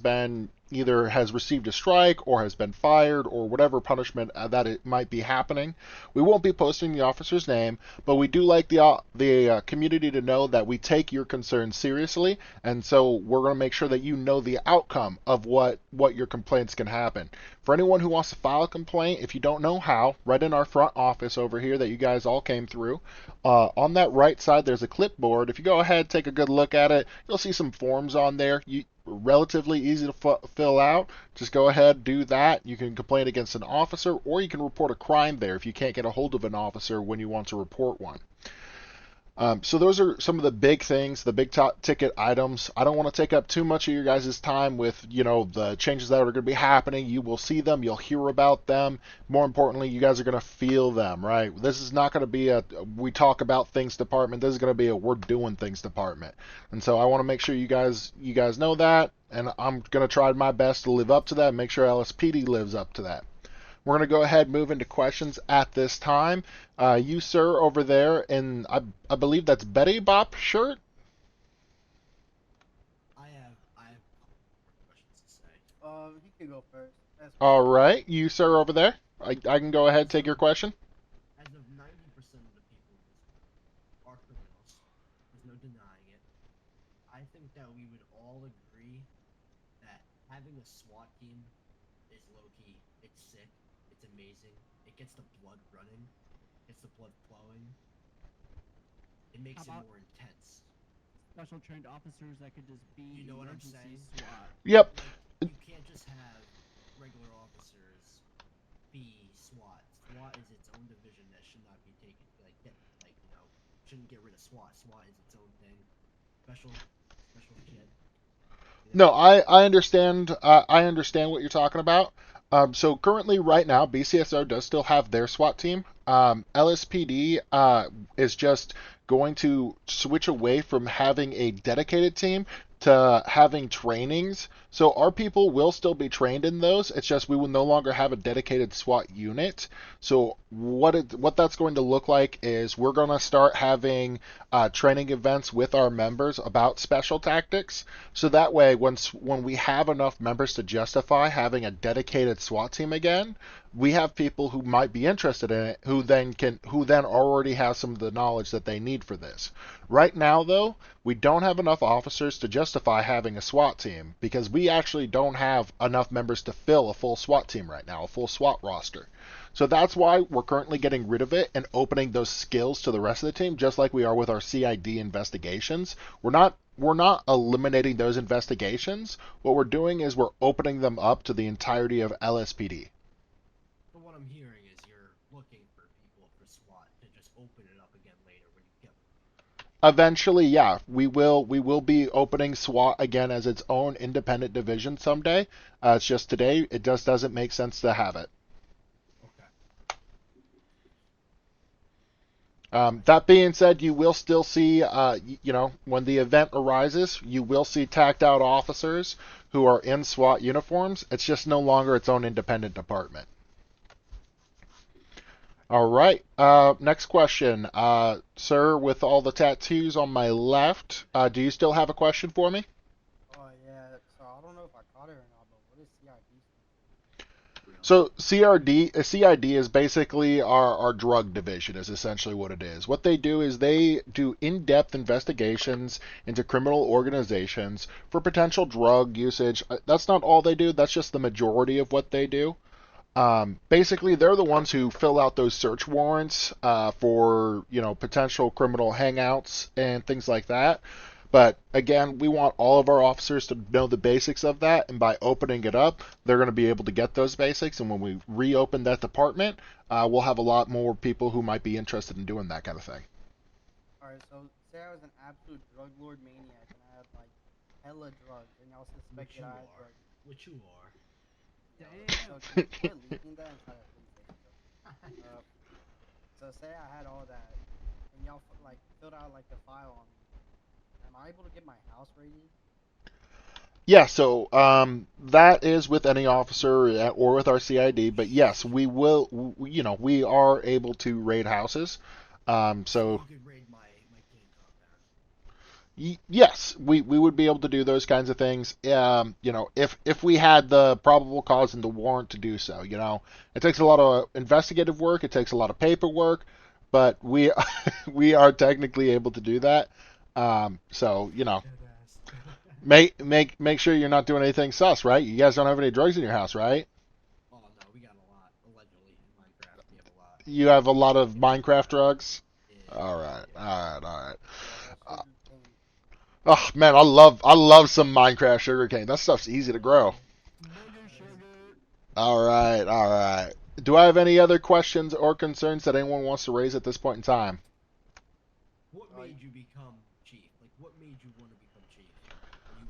received a strike or has been fired or whatever punishment that it might be happening. We won't be posting the officer's name, but we do like the community to know that we take your concerns seriously, and so we're going to make sure that you know the outcome of what your complaints can happen. For anyone who wants to file a complaint, if you don't know how, right in our front office over here that you guys all came through, on that right side there's a clipboard. If you go ahead, take a good look at it, you'll see some forms on there. Relatively easy to fill out. Just go ahead, do that. You can complain against an officer, or you can report a crime there if you can't get a hold of an officer when you want to report one. So those are some of the big things, the big top ticket items. I don't want to take up too much of your guys' time with, the changes that are going to be happening. You will see them, you'll hear about them. More importantly, you guys are going to feel them, right? This is not going to be a we talk about things department. This is going to be a we're doing things department. And so I want to make sure you guys know that, and I'm going to try my best to live up to that and make sure LSPD lives up to that. We're going to go ahead and move into questions at this time. You, sir, over there, in I believe that's Betty Bop shirt. I have more questions to say. He could go first. That's All right, you, sir, over there. I can go ahead and take your question. As of 90% of the people in this room are criminals. There's no denying it. I think that we would all agree that having a SWAT team is low-key. It's sick. It's amazing. It gets the blood running. Gets the blood flowing. It makes it more intense. Special trained officers that could just be You know what I'm emergency saying? SWAT. Yep. Like, you can't just have regular officers be SWAT. SWAT is its own division that should not be taken. Shouldn't get rid of SWAT. SWAT is its own thing. Special shit. No, I understand. I understand what you're talking about. So currently, right now, BCSO does still have their SWAT team. LSPD is just going to switch away from having a dedicated team to having trainings. So our people will still be trained in those. It's just we will no longer have a dedicated SWAT unit. So what that's going to look like is we're going to start having training events with our members about special tactics. So that way, when we have enough members to justify having a dedicated SWAT team again, we have people who might be interested in it who then already have some of the knowledge that they need for this. Right now, though, we don't have enough officers to justify having a SWAT team because we actually don't have enough members to fill a full SWAT team right now, a full SWAT roster. So that's why we're currently getting rid of it and opening those skills to the rest of the team, just like we are with our CID investigations. We're not eliminating those investigations. What we're doing is we're opening them up to the entirety of LSPD. But what I'm hearing is you're looking for people for SWAT to just open it up again later when you get them. Eventually, yeah, we will be opening SWAT again as its own independent division someday. It's just today it just doesn't make sense to have it. That being said, you will still see, when the event arises, you will see tacked out officers who are in SWAT uniforms. It's just no longer its own independent department. All right. Next question. Sir, with all the tattoos on my left, do you still have a question for me? Oh yeah, so I don't know if I caught it or not, but what is CID? So CID is basically our drug division is essentially what it is. What they do is they do in-depth investigations into criminal organizations for potential drug usage. That's not all they do. That's just the majority of what they do. Basically, they're the ones who fill out those search warrants for potential criminal hangouts and things like that. But again, we want all of our officers to know the basics of that, and by opening it up, they're going to be able to get those basics. And when we reopen that department, we'll have a lot more people who might be interested in doing that kind of thing. Alright, so say I was an absolute drug lord maniac and I had like hella drugs and y'all suspected I had drugs. Which you are. So can you quit leaking that and try to please so say I had all that and y'all filled out like the file on me. Am I able to get my house raided? Yeah, so that is with any officer or with our CID, but yes, we will. We are able to raid houses. So You could raid my gang compound. yes, we would be able to do those kinds of things. If we had the probable cause and the warrant to do so. It takes a lot of investigative work. It takes a lot of paperwork, but we we are technically able to do that. So make sure you're not doing anything sus, right? You guys don't have any drugs in your house, right? Oh no, we got a lot. Allegedly in Minecraft, we have a lot. You have a lot of Minecraft drugs. Yeah. All right. Oh man, I love some Minecraft sugarcane. That stuff's easy to grow. All right. Do I have any other questions or concerns that anyone wants to raise at this point in time? What made you become chief? Like, what made you want to become chief?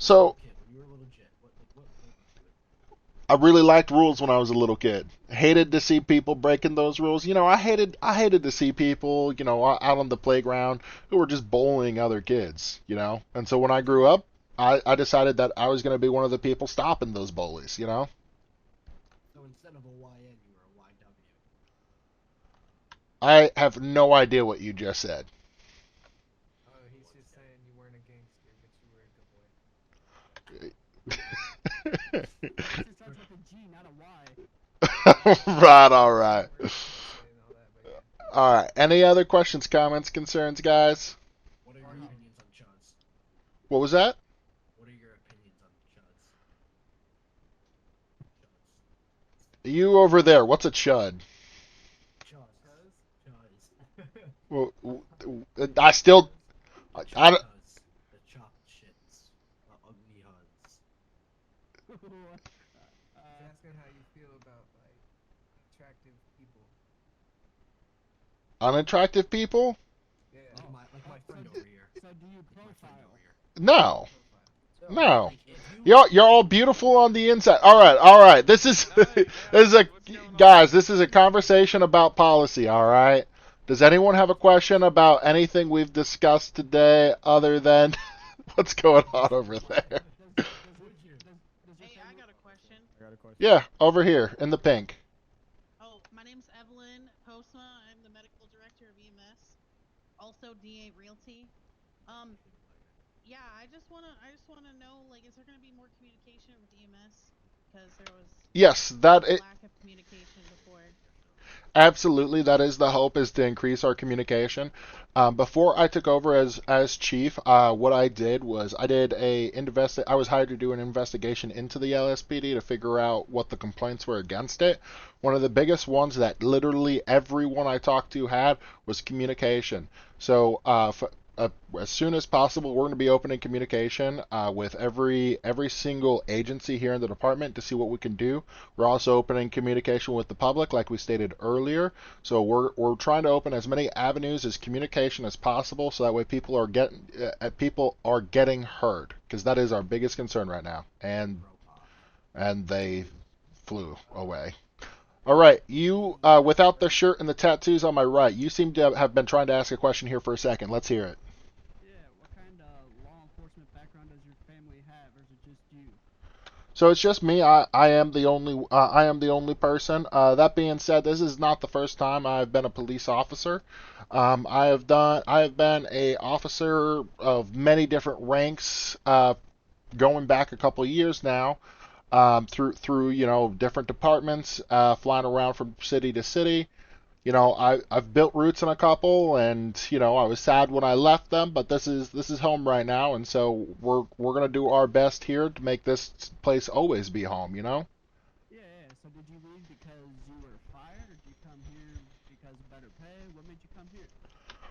When you were a little kid, what made you do it? I really liked rules when I was a little kid. Hated to see people breaking those rules. I hated to see people, out on the playground who were just bullying other kids, And so when I grew up, I decided that I was going to be one of the people stopping those bullies, So instead of a YN, you were a YW. I have no idea what you just said. Oh, he's just saying you weren't a gangster, but you were a good boy. It starts with a G, not a Y. Right, all right. All right. Any other questions, comments, concerns, guys? What are your opinions on chuds? What was that? What are your opinions on chuds? You over there. What's a chud? Chuds. Well, I still. I don't. The chopped shits. The ugly huds. He's asking how you feel about attractive people. Unattractive people? Yeah. Like my friend over here. So do you profile? No. No. You're all beautiful on the inside. All right. This is this is a conversation about policy, all right? Does anyone have a question about anything we've discussed today other than What's going on over there? Hey, I got a question. I got a question. Yeah, over here in the pink. Oh, my name's Evelyn Postma. I'm the medical director of EMS, also DA Realty. Um, yeah, I just wanna know, like, is there gonna be more communication with EMS? Because there was Yes, a lack of communication before. absolutely, that is the hope, is to increase our communication. Before I took over as chief, what I did was I was hired to do an investigation into the LSPD to figure out what the complaints were against it. One of the biggest ones that literally everyone I talked to had was communication. So as soon as possible, we're going to be opening communication with every single agency here in the department to see what we can do. We're also opening communication with the public, like we stated earlier. So we're trying to open as many avenues as communication as possible, so that way people are getting heard, because that is our biggest concern right now. And they flew away. All right, you without the shirt and the tattoos on my right, you seem to have been trying to ask a question here for a second. Let's hear it. Yeah, what kind of law enforcement background does your family have, or is it just you? So it's just me. I am the only person. That being said, this is not the first time I've been a police officer. I have been a officer of many different ranks, going back a couple of years now, through different departments, flying around from city to city. I've built roots in a couple, and I was sad when I left them, but this is home right now, and so we're gonna do our best here to make this place always be home. Yeah, yeah. So did you leave because you were fired, or did you come here because of better pay? What made you come here?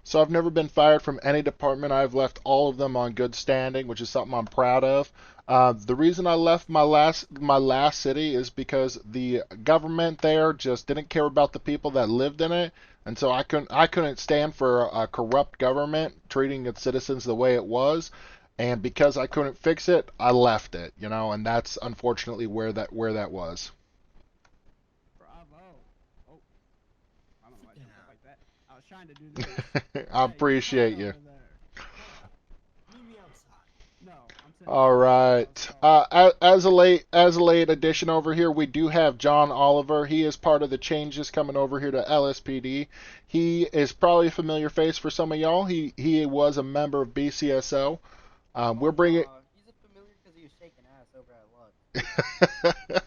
So I've never been fired from any department. I've left all of them on good standing, which is something I'm proud of. The reason I left my last city is because the government there just didn't care about the people that lived in it, and so I couldn't stand for a corrupt government treating its citizens the way it was. And because I couldn't fix it, I left it. And that's unfortunately where that was. Bravo. Oh, I don't know why I jumped up like that. I was trying to do this. I Hey, appreciate quiet you. over there. Meet me outside. No, I'm saying. All right. As a late addition over here, we do have John Oliver. He is part of the changes coming over here to LSPD. He is probably a familiar face for some of y'all. He was a member of BCSO. We're bringing. He's a familiar because he was shaking ass over at Lug.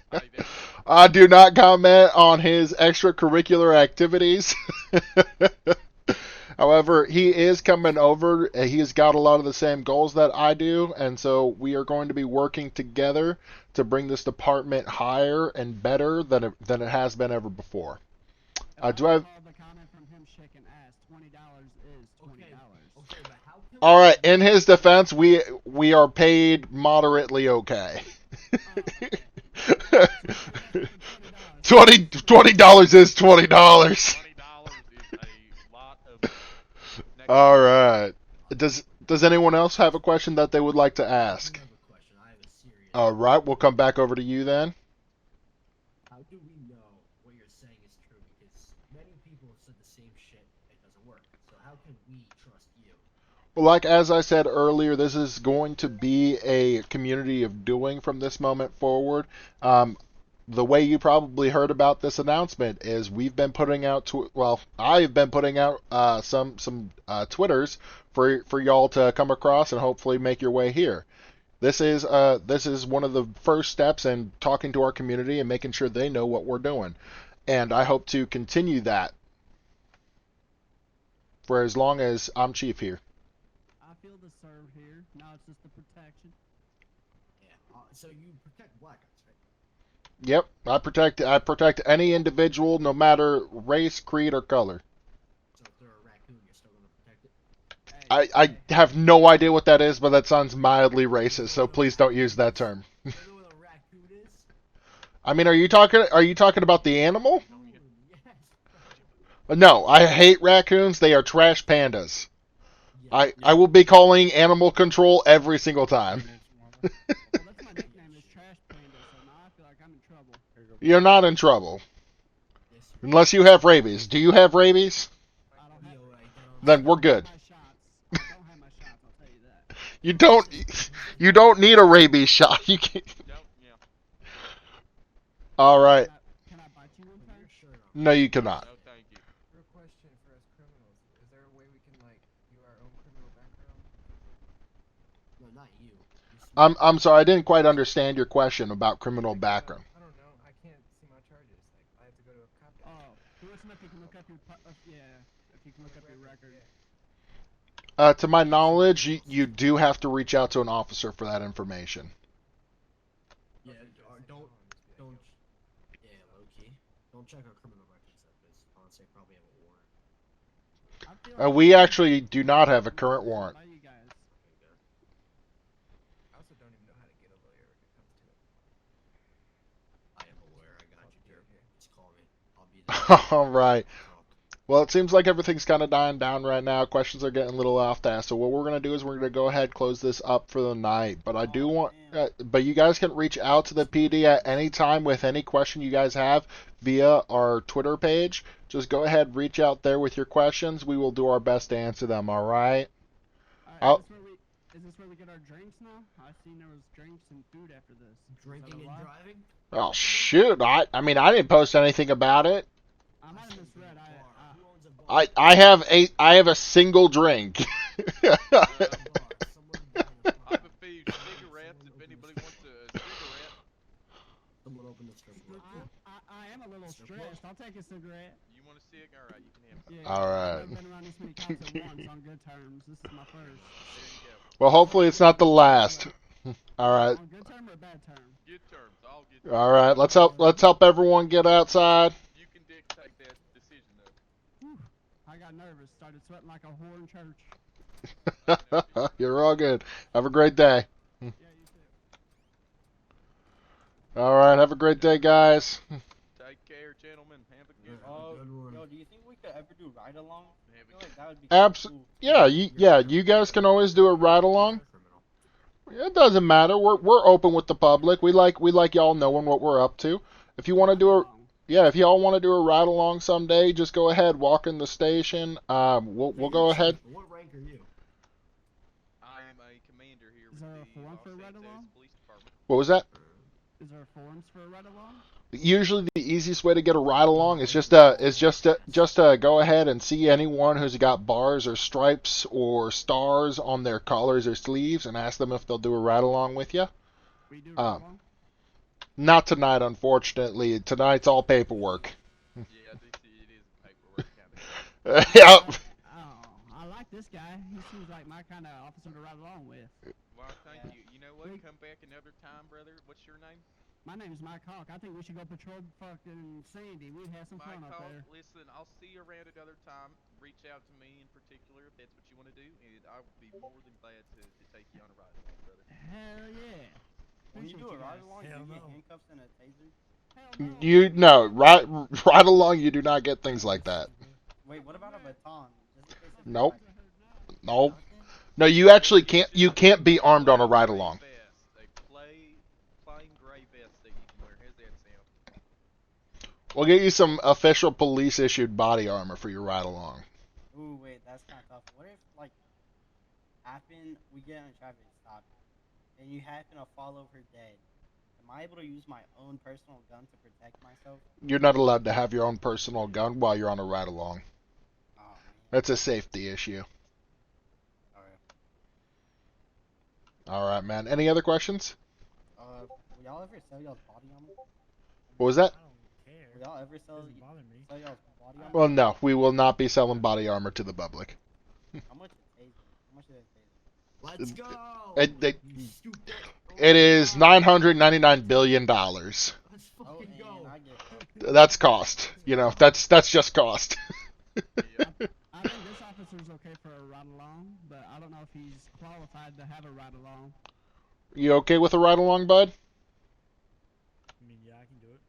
I do not comment on his extracurricular activities. However, he is coming over. He's got a lot of the same goals that I do, and so we are going to be working together to bring this department higher and better than it has been ever before. Do I have? The comment from him shaking ass. $20 is $20. Okay, but how come? All right. In his defense, we are paid moderately okay. $20 is $20. $20 is a lot of. All right. Does anyone else have a question that they would like to ask? I have a question. I have a serious. All right, we'll come back over to you then. How do we know what you're saying is true? Because many people have said the same shit. It doesn't work. So how can we trust you? Well, as I said earlier, this is going to be a community of doing from this moment forward. The way you probably heard about this announcement is we've been putting out, I've been putting out some Twitters for y'all to come across and hopefully make your way here. This is one of the first steps in talking to our community and making sure they know what we're doing, and I hope to continue that for as long as I'm chief here. I feel the serve here. Now it's just the protection. Yeah. So you protect black guys, right? Yep, I protect any individual, no matter race, creed, or color. So if they're a raccoon, you're still gonna protect it. I have no idea what that is, but that sounds mildly racist, so please don't use that term. You know what a raccoon is? I mean, are you talking about the animal? Yes. No, I hate raccoons. They are trash pandas. Yeah. I will be calling animal control every single time. Well, that's my nickname is Trash Panda, so now I feel like I'm in trouble. You're not in trouble. Yes. Unless you have rabies. Do you have rabies? I don't have. Yo, I don't. Then we're good. My shots. I don't have my shots. I'll tell you that. You don't. You don't need a rabies shot. You can. Don't, yeah. All right. Can I bite you one time? Sure. No, you cannot. No, thank you. Real question for us criminals: is there a way we can like do our own criminal background? No, not you. I'm sorry. I didn't quite understand your question about criminal background. I don't know. I can't see my charges. Like I have to go to a cop. Oh, he wants to know if you can look up your yeah, if you can look up your record. To my knowledge, you do have to reach out to an officer for that information. Yeah, don't. Yeah, low key. Don't check our criminal records though, because honestly, I probably have a warrant. I feel like We actually do not have a current warrant. by you guys. I also don't even know how to get a lawyer when it comes to it. I am a lawyer. I got you, dear. Just call me. I'll be there. All right. Well, it seems like everything's kind of dying down right now. Questions are getting a little off task. So what we're gonna do is we're gonna go ahead close this up for the night. But I do want, but you guys can reach out to the PD at any time with any question you guys have via our Twitter page. Just go ahead, reach out there with your questions. We will do our best to answer them. All right. Alright, is this where we get our drinks now? I seen there was drinks and food after this. Drinking and driving? Oh shoot! I mean I didn't post anything about it. I might have misread. I have a single drink. I have a few cigarettes if anybody wants a cigarette. Someone open the strip club. I am a little stressed. I'll take a cigarette. You want a cig? Alright, you can have some. Yeah, All right. I've been around this many cops at once on good terms. This is my first. There you go. Well, hopefully it's not the last. All right. On good term or bad term? Good terms, all good terms. All right. Let's help everyone get outside. You can dictate that decision though. Whew. I got nervous. Started sweating like a whore in church. You're all good. Have a great day. Yeah, you too. All right. Have a great day, guys. Take care, gentlemen. Have a good one. Yo, do you think we could ever do ride-along? I feel like that would be Absolutely. Yeah. You guys can always do a ride along. It doesn't matter. We're open with the public. We like y'all knowing what we're up to. If you want to do if y'all want to do a ride along someday, just go ahead, walk in the station. We'll go ahead. What rank are you? I am a commander here Is with there a the form Los for a Angeles ride-along? Police Department. What was that? Is there forms for a ride-along? Usually the easiest way to get a ride along is just to go ahead and see anyone who's got bars or stripes or stars on their collars or sleeves and ask them if they'll do a ride along with you. We do ride-along? Not tonight, unfortunately. Tonight's all paperwork. Yeah, it is paperwork kind of. Yep. Oh, I like this guy. He seems like my kind of officer to ride along with. Well, thank you. You know what? Come back another time, brother. What's your name? My name's Mike Hawk. I think we should go patrol fucking Sandy. We'd have some fun Mike up Hawk, there. listen, I'll see you around another time. Reach out to me in particular if that's what you want to do, and I would be more than glad to take you on a ride along, brother. Hell yeah. When you do a Appreciate ride guys. along, Hell you get no. handcuffs and a taser. Hell no. Ride along. You do not get things like that. Wait, what about a baton? Just in case it's Nope. like- Nope. No, you actually can't. You can't be armed on a ride along. Plain gray vest that you can wear. How's that sound? We'll get you some official police issued body armor for your ride along. Ooh, wait, that's kind of tough. What if, like, we get in a traffic stop, and you happen to fall over dead? Am I able to use my own personal gun to protect myself? You're not allowed to have your own personal gun while you're on a ride along. Oh, man. That's a safety issue. All right, man. Any other questions? Will y'all ever sell y'all's body armor? What was that? Will y'all ever sell y'all's body armor? Well, no, we will not be selling body armor to the public. How much is taser? How much is that taser? Let's go! You stupid. It is $999 billion. Let's Oh, fucking and go. I get That's cost. You know, that's just cost. I think this officer's okay for a ride along, but I don't know if he's qualified to have a ride along. You okay with a ride along, bud? I mean, yeah, I can do it.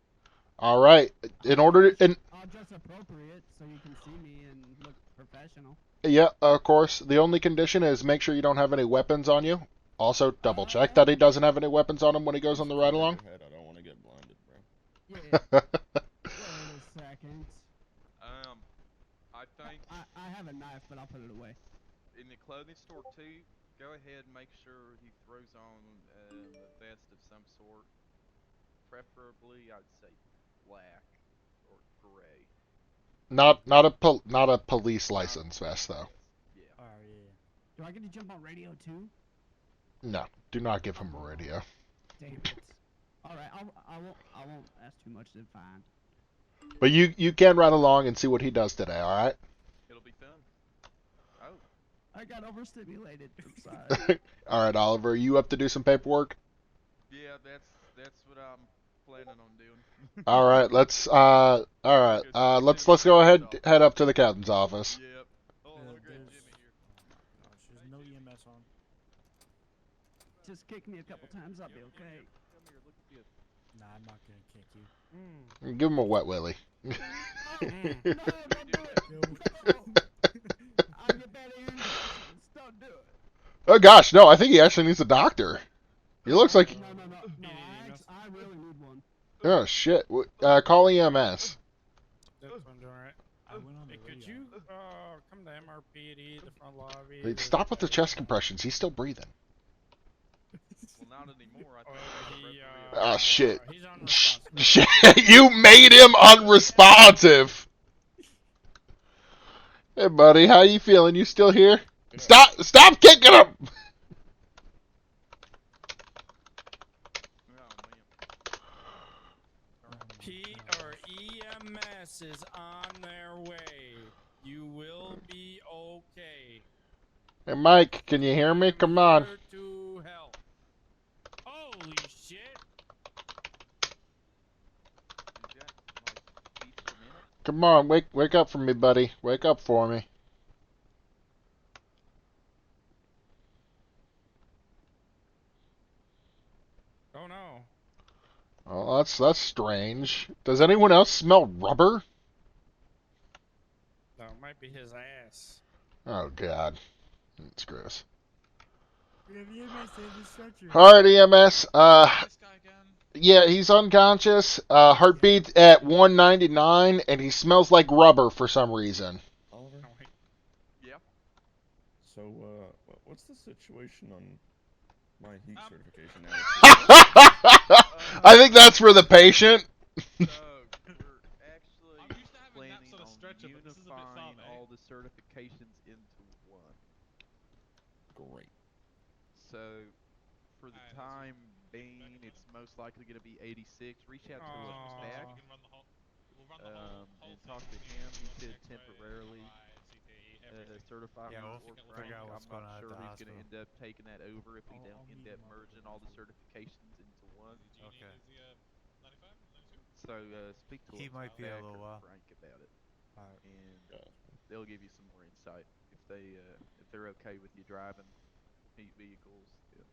All right. I'll dress appropriate so you can see me and look professional. Yeah, of course. The only condition is make sure you don't have any weapons on you. Also, double check that he doesn't have any weapons on him when he goes on the ride along. I don't want to get blinded, bro. Yeah. Wait a second. I think I have a knife, but I'll put it away. in the clothing store too, go ahead and make sure he throws on a vest of some sort. Preferably, I'd say black or gray. Not a police Not a license police vest though. vest. Yeah. Oh yeah. Do I get to jump on radio too? No, do not give him a radio. Damn it. All right, I won't ask too much. Then fine. But you can ride along and see what he does today. All right. It'll be fun. Oh. I got overstimulated. I'm sorry. All right, Oliver, you up to do some paperwork? Yeah, that's what I'm planning on doing. All right, let's let's go ahead head up to the captain's office. Yep. Oh, Yeah, look at there's- Jimmy here. There's no EMS on. Just kick me a couple times. I'll be okay. Come here, look at this. Nah, I'm not gonna kick you. Give him a wet willy. No, don't do it. No. I get bad ear infections. Don't do it. Oh gosh, no! I think he actually needs a doctor. He looks like. No. I really need one. Oh shit! Call EMS. That's what I'm doing, right? I went on the Hey, could radio. you come to MRPD, the front lobby? Hey, stop with the chest compressions. He's still breathing. Well, not anymore. I Oh, think he, Ah shit! he's Shit! unresponsive. You made him unresponsive. Hey buddy, how you feeling? You still here? Stop kicking him! EMS is on their way. You will be okay. Hey Mike, can you hear me? Come on. Here to help. Holy shit! Come on, wake up for me, buddy. Wake up for me. Oh no. Oh, that's strange. Does anyone else smell rubber? No, it might be his ass. Oh god, that's gross. We have EMS in the stretcher. All right, EMS. This guy again. Yeah, he's unconscious. Heartbeat at 199, and he smells like rubber for some reason. Oliver? Oh, wait. Yeah. So, what's the situation on my heat certification now? I think that's for the patient. So, we're actually I'm used to having planning naps on a on stretcher, but this is a bit unifying soft, eh? all the certifications into one. Great. So, for the time being, it's most likely going to be 86. Reach out to his back and talk to him. He could temporarily certify Yeah, me we'll or figure Frank. out what's I'm going on not at sure the who's going to hospital. end up taking that over if he I'll don't end meet up him up merging all the certifications into one. Okay. So speak to He his might be a back little or while. Frank about it, Alright. and they'll give you some more insight if they're okay with you driving heat vehicles. Yeah.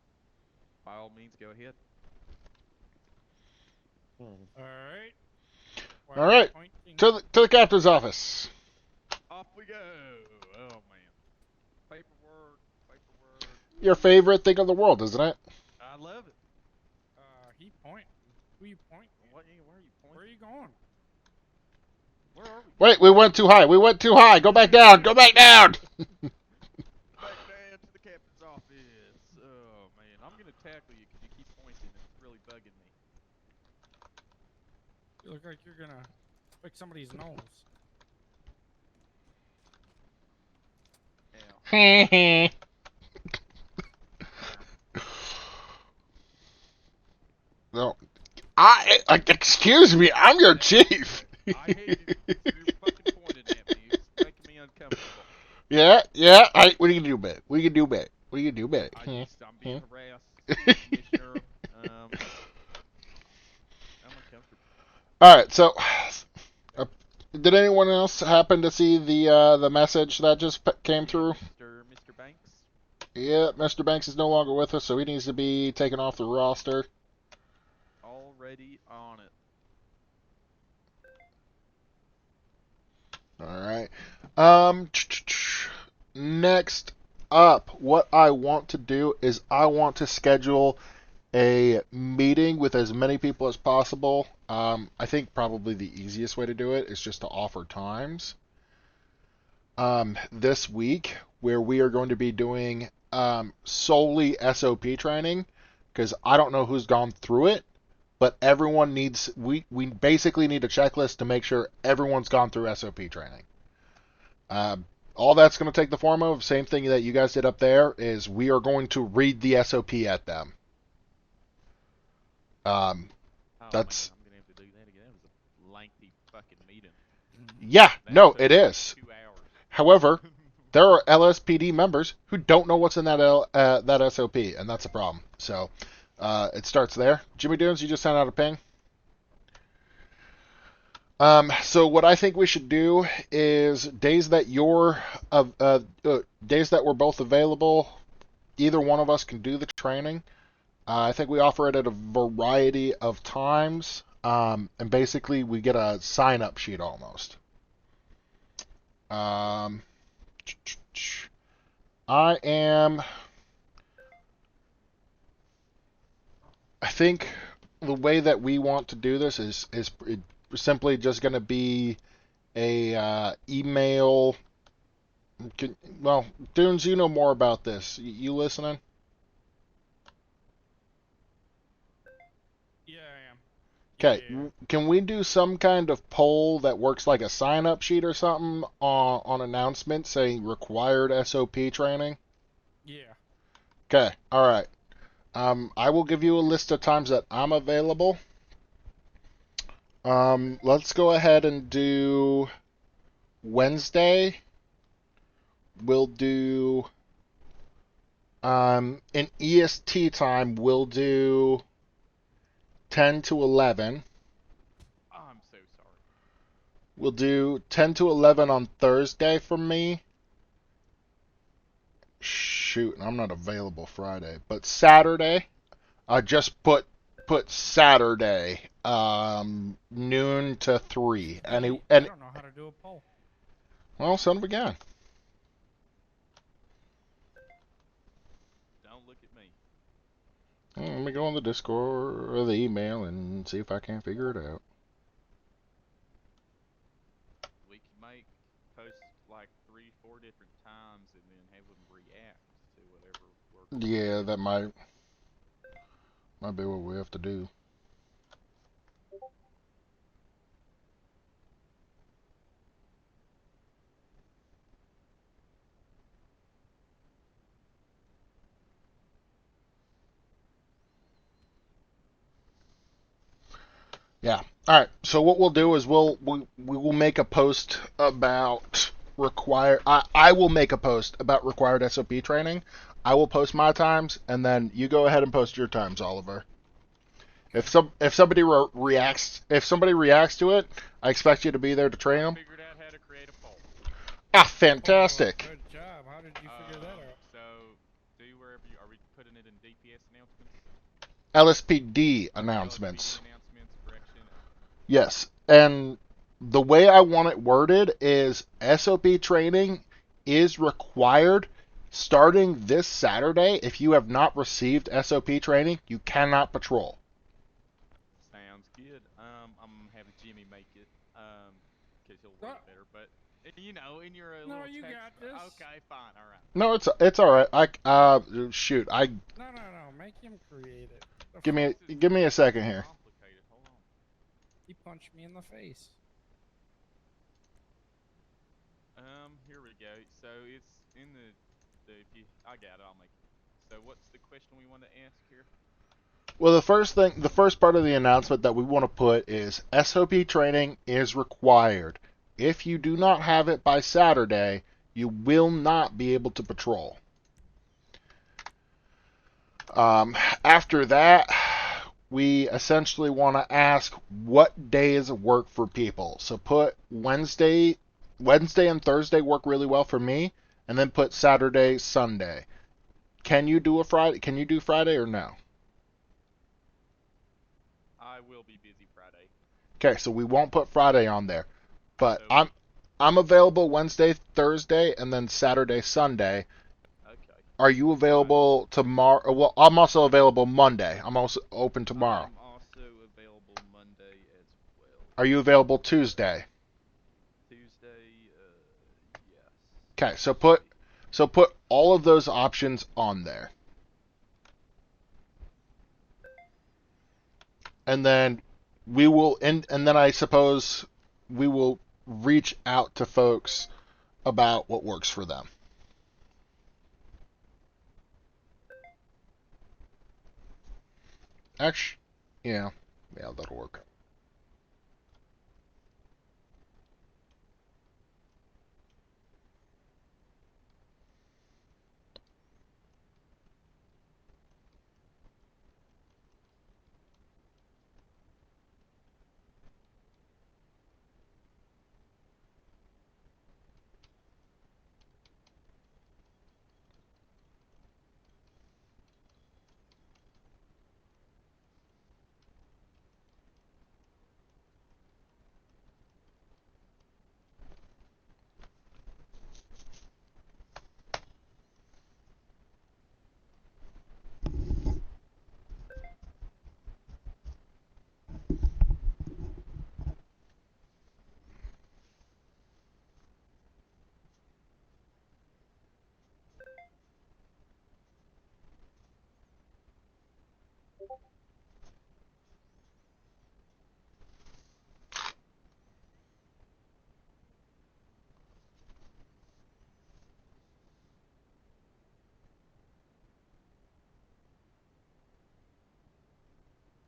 By all means, go ahead. Alright. All right, to the captain's office. Off we go. Oh man, paperwork. Your favorite thing in the world, isn't it? I love it. He pointing. Who you pointing? Where are you pointing? Where are you going? Where are we? Wait, we went too high. We went too high. Go back down. Go back down. Back down to the captain's office. Oh man, I'm gonna tackle you because you keep pointing. It's really bugging me. You look like you're gonna pick somebody's nose. Ow. No, excuse me. I'm your chief. I hate it. You're fucking pointing at me. It's making me uncomfortable. Yeah. What are you gonna do about it? What are you gonna do about it? What are you gonna do about it? I'm being harassed, Commissioner. I'm uncomfortable. All right. So, did anyone else happen to see the message that just came through? Mr. Banks. Yeah, Mr. Banks is no longer with us, so he needs to be taken off the roster. Already on it. All right. Next up, what I want to do is I want to schedule a meeting with as many people as possible. I think probably the easiest way to do it is just to offer times. This week, where we are going to be doing solely SOP training because I don't know who's gone through it, but everyone needs. We basically need a checklist to make sure everyone's gone through SOP training. All that's going to take the form of same thing that you guys did up there is we are going to read the SOP at them. That's. Man, I'm gonna have to do that again. That was a lengthy fucking meeting. Yeah, That no, took it like is. 2 hours. However, there are LSPD members who don't know what's in that SOP, and that's a problem. So it starts there. Jimmy Dunes, you just sent out a ping. So what I think we should do is days that days that we're both available, either one of us can do the training. I think we offer it at a variety of times, and basically we get a sign-up sheet almost. I think the way that we want to do this is simply just going to be a email. Well, Dunes, you know more about this. You listening? Yeah, I am. Okay, Yeah. can we do some kind of poll that works like a sign-up sheet or something on announcements saying required SOP training? Yeah. Okay, all right. I will give you a list of times that I'm available. Let's go ahead and do Wednesday. We'll do in EST time. We'll do 10 to 11. Oh, I'm so sorry. We'll do 10 to 11 on Thursday for me. Shoot, I'm not available Friday, but Saturday. I just put Saturday, noon to 3. I And don't know how to do a poll. well, son of a gun. Don't look at me. Let me go on the Discord or the email and see if I can figure it out. We can make posts like 3-4 different times and then have them react to whatever works. Yeah, that might be what we have to do. Yeah. All right. So what we'll do is we will make a post about I will make a post about required SOP training. I will post my times, and then you go ahead and post your times, Oliver. If somebody reacts to it, I expect you to be there to train them. Figured out how to create a poll. Ah, fantastic. Oh, good job. How did you figure that out? So, are we putting it in DPS announcements? LSPD announcements. LSPD announcements, correction. Yes, and the way I want it worded is SOP training is required starting this Saturday. If you have not received SOP training, you cannot patrol. Sounds good. I'm gonna have Jimmy make it, cause he'll word it better. But you know, in your No, little you text. got this. Okay, fine, all right. No, it's all right. Shoot. No. Make him create it. Give me a second here. Complicated. Hold on. He punched me in the face. Here we go. So it's in I got it. I'll make it. So what's the question we want to ask here? Well, the first part of the announcement that we want to put is SOP training is required. If you do not have it by Saturday, you will not be able to patrol. After that, we essentially want to ask what days work for people. So put Wednesday and Thursday work really well for me, and then put Saturday, Sunday. Can you do Friday? Can you do Friday or no? I will be busy Friday. Okay, so we won't put Friday on there. But So, I'm available Wednesday, Thursday, and then Saturday, Sunday. Okay. Are you available tomorrow? Well, I'm also available Monday. I'm also open tomorrow. I'm also available Monday as well. Are you available Tuesday? Tuesday, yes. Okay, so put So put all of those options on there. And then we will and then I suppose we will reach out to folks about what works for them. Actually, yeah, that'll work.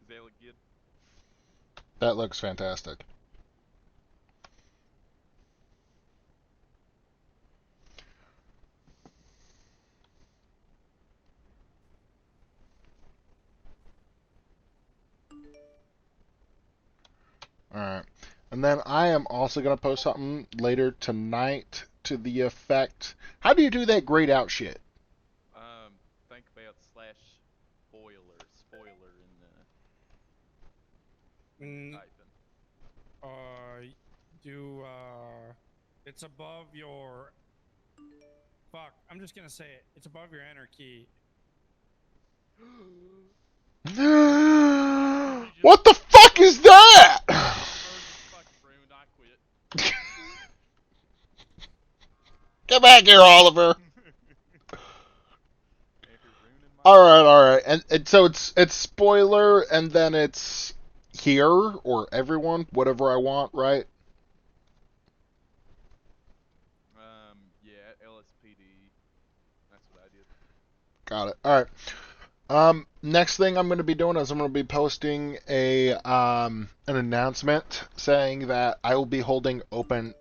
Does that look good? That looks fantastic. All right. And then I am also going to post something later tonight to the effect. How do you do that grayed out shit? Think about spoiler in the typing. It's above your. Fuck, I'm just gonna say it. It's above your enter key. What the fuck is that? Get back here, Oliver. All right, and so it's spoiler, and then it's here or everyone, whatever I want, right? Yeah, LSPD. That's what I did. Got it. All right. Next thing I'm going to be doing is I'm going to be posting an announcement saying that I will be holding open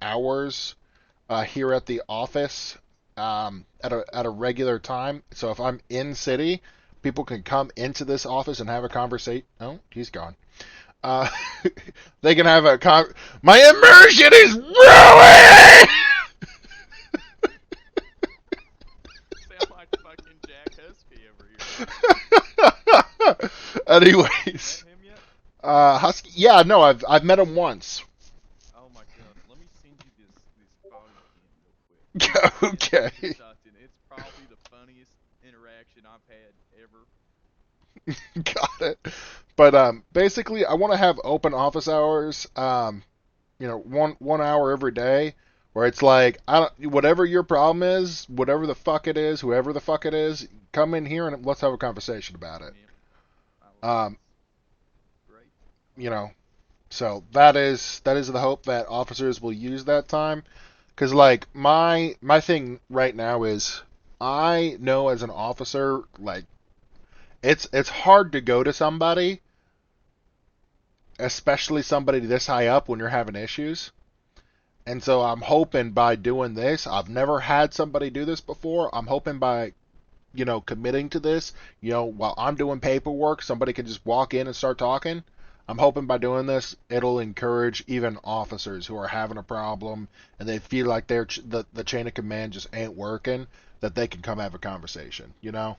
hours here at the office at a regular time. So if I'm in city, people can come into this office and have a conversation. Oh, he's gone. Uh, they can have my immersion is ruined. Sound like fucking Jack Husky over here. Anyways, Met him yet? Husky. Yeah, no, I've met him once. Oh my god, let me send you this photo again real quick. Okay. It's probably the funniest interaction I've had ever. Got it. But basically, I want to have open office hours. One hour every day, where it's like, whatever your problem is, whatever the fuck it is, whoever the fuck it is, come in here and let's have a conversation about it. Great. So that is the hope that officers will use that time, because like my thing right now is I know as an officer, like it's hard to go to somebody, especially somebody this high up, when you're having issues. And so I'm hoping by doing this, I've never had somebody do this before. I'm hoping by, committing to this, while I'm doing paperwork, somebody can just walk in and start talking. I'm hoping by doing this, it'll encourage even officers who are having a problem and they feel like the chain of command just ain't working, that they can come have a conversation, Yeah,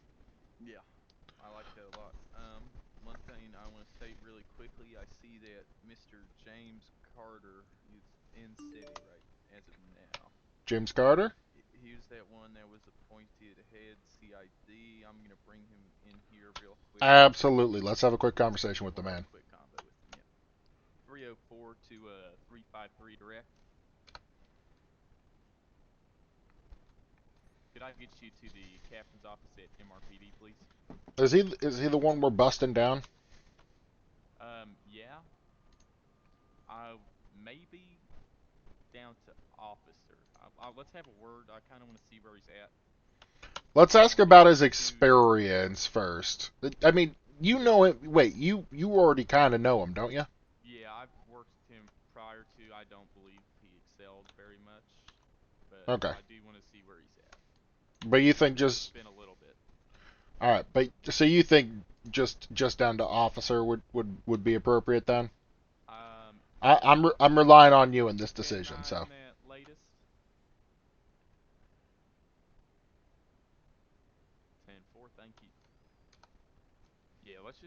I like that a lot. One thing I want to state really quickly, I see that Mr. James Carter is in city right as of now. James Carter? He was that one that was appointed head CID. I'm gonna bring him in here real quick. Absolutely. Let's have a quick conversation with the man. Quick combo with him. Yeah. 304 to 353 direct. could I get you to the captain's office at MRPD, please? Is he the one we're busting down? Yeah. Maybe down to officer. Let's have a word. I kind of want to see where he's at. Let's ask about his experience first. I mean, you know him. Wait, you already kind of know him, don't you? Yeah, I've worked with him prior to. I don't believe he excelled very much, but Okay. I do want to see where he's at. But you think just It's been a little bit. all right, but so you think just down to officer would be appropriate then? I'm relying on you in this decision, 10-9 so. at latest. 10-4, thank you. Yeah, let's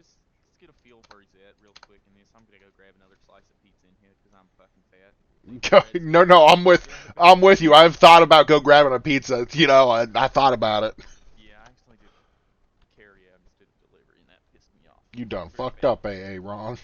get a feel of where he's at real quick in this. I'm gonna go grab another slice of pizza in here because I'm fucking fat. No, I'm with you. I've thought about go grabbing a pizza. You know, I thought about it. Yeah, I actually did carry out instead of delivery, and that pissed me off. You done Very fucked bad. up, AA Ron.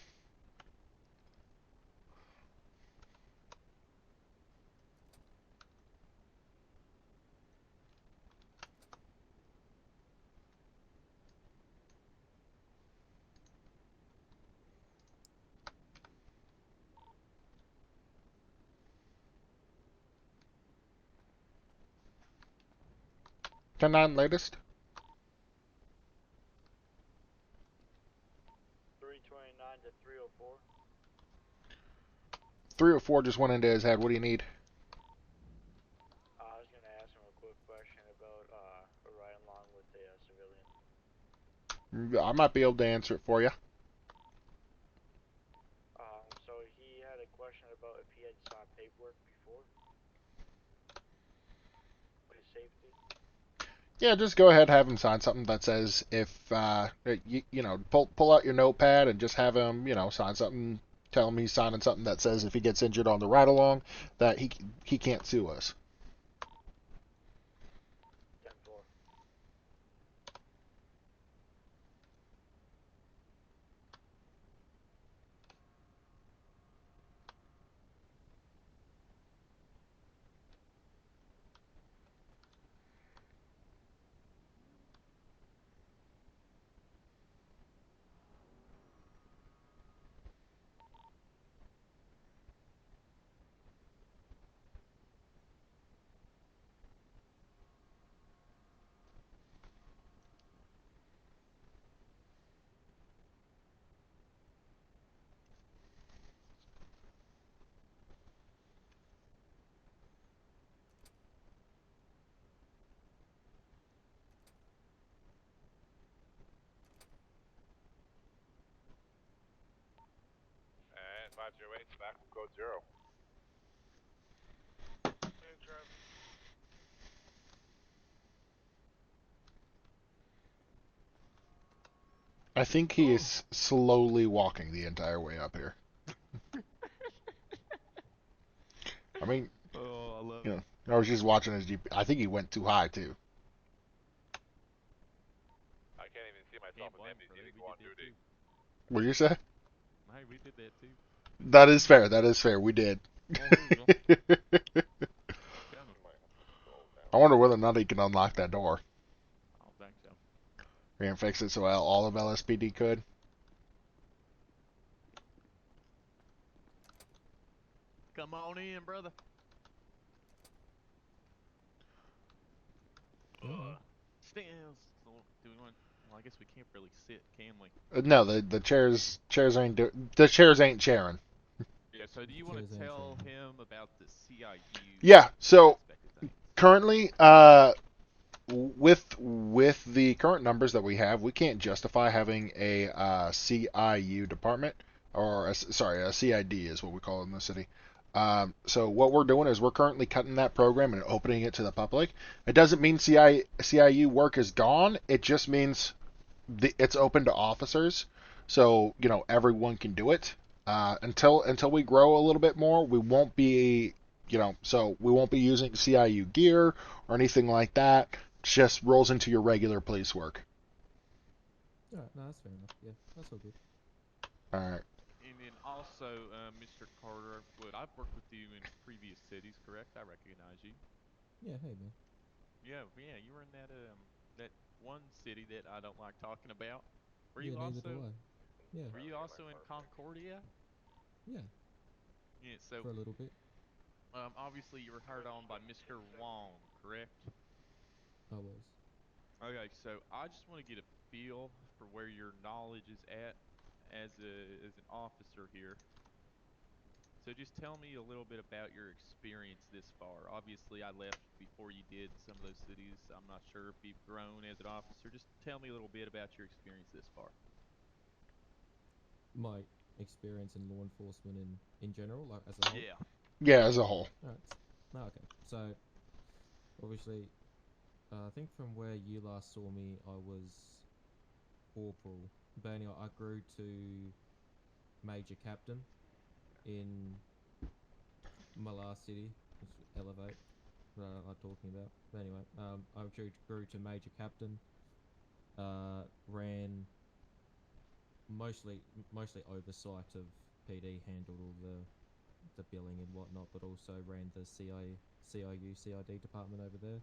Turn on latest. 329 to 304. 304 just went into his head. What do you need? I was going to ask him a quick question about riding along with a civilian. I might be able to answer it for you. So he had a question about if he had signed paperwork before for his safety. Yeah, just go ahead and have him sign something that says if you know, pull out your notepad and just have him, you know, sign something. Tell him he's signing something that says if he gets injured on the ride along, that he can't sue us. 10-4. And 508, back from code 0. Hey, Travis. I think he is slowly walking the entire way up here. I mean, Oh, I love you it. know, I was just watching his GP. I think he went too high too. I can't even see myself in empty need to go on duty. What did you say? Hey, we did that too. That is fair. That is fair. We did. I wonder whether or not he can unlock that door. I don't think so. We're gonna fix it so all of LSPD could. Come on in, brother. Stands. Do we want? Well, I guess we can't really sit, can we? No, the chairs ain't the chairs ain't chairing. Yeah. So, do you want to tell him about the CIU? Yeah. So currently, with the current numbers that we have, we can't justify having a CIU department, or a CID is what we call it in the city. So what we're doing is we're currently cutting that program and opening it to the public. It doesn't mean CIU work is gone. It just means it's open to officers, so you know everyone can do it. Until we grow a little bit more, we won't be so we won't be using CIU gear or anything like that. It just rolls into your regular police work. Alright, no, that's fair enough. Yeah, that's all good. All right. And then also, Mr. Carter, I've worked with you in previous cities, correct? I recognize you. Yeah, hey man. Yeah, yeah, you were in that one city that I don't like talking about. Were Yeah, you neither do also I. Yeah, were you also in Concordia? yeah, Yeah, so for a little bit. obviously you were hired on by Mr. Wong, correct? I was. Okay, so I just want to get a feel for where your knowledge is at as an officer here. So just tell me a little bit about your experience this far. Obviously, I left before you did some of those cities. I'm not sure if you've grown as an officer. Just tell me a little bit about your experience this far. My experience in law enforcement in general, like as a whole. Yeah. Yeah, as a whole. Alright. Okay. So obviously, I think from where you last saw me, I was corporal. But anyway, I grew to major captain in my last city, which Elevate, that I'm talking about. But anyway, I grew to major captain. Ran mostly oversight of PD, handled all the billing and whatnot, but also ran the CID department over there.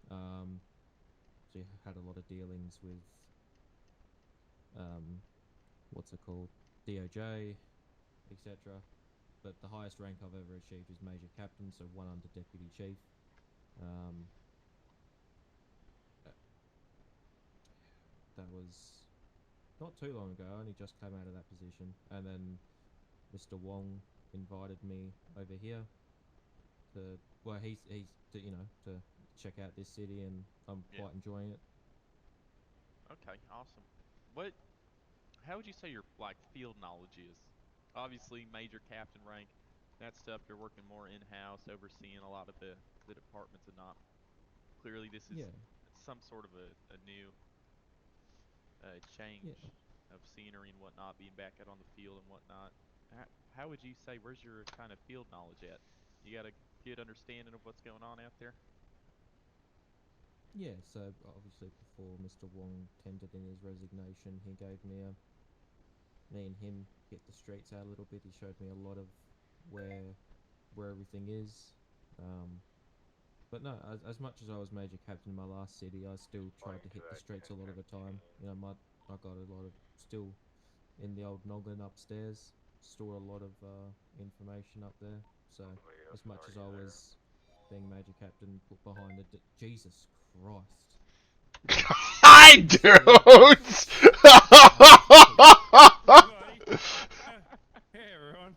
So you had a lot of dealings with what's it called, DOJ, etc. But the highest rank I've ever achieved is major captain, so one under deputy chief. That was not too long ago. I only just came out of that position, and then Mr. Wong invited me over here to, well, he's to to check out this city, and I'm quite enjoying it. Okay, awesome. What? How would you say your like field knowledge is? Obviously, major captain rank, that stuff. You're working more in house, overseeing a lot of the departments and not. Clearly, this is Yeah, some sort of a new change yeah, of scenery and whatnot, being back out on the field and whatnot. How would you say, where's your kind of field knowledge at? You got a good understanding of what's going on out there? yeah. So obviously, before Mr. Wong tendered in his resignation, he gave me me and him hit the streets out a little bit. He showed me a lot of where where everything is. But no, as much as I was major captain in my last city, I still tried to hit the streets a lot of the time. I got a lot of still in the old noggin upstairs. Store a lot of information up there. So as much as I was being major captain, put behind Jesus Christ. Hi, dude. Hey, everyone.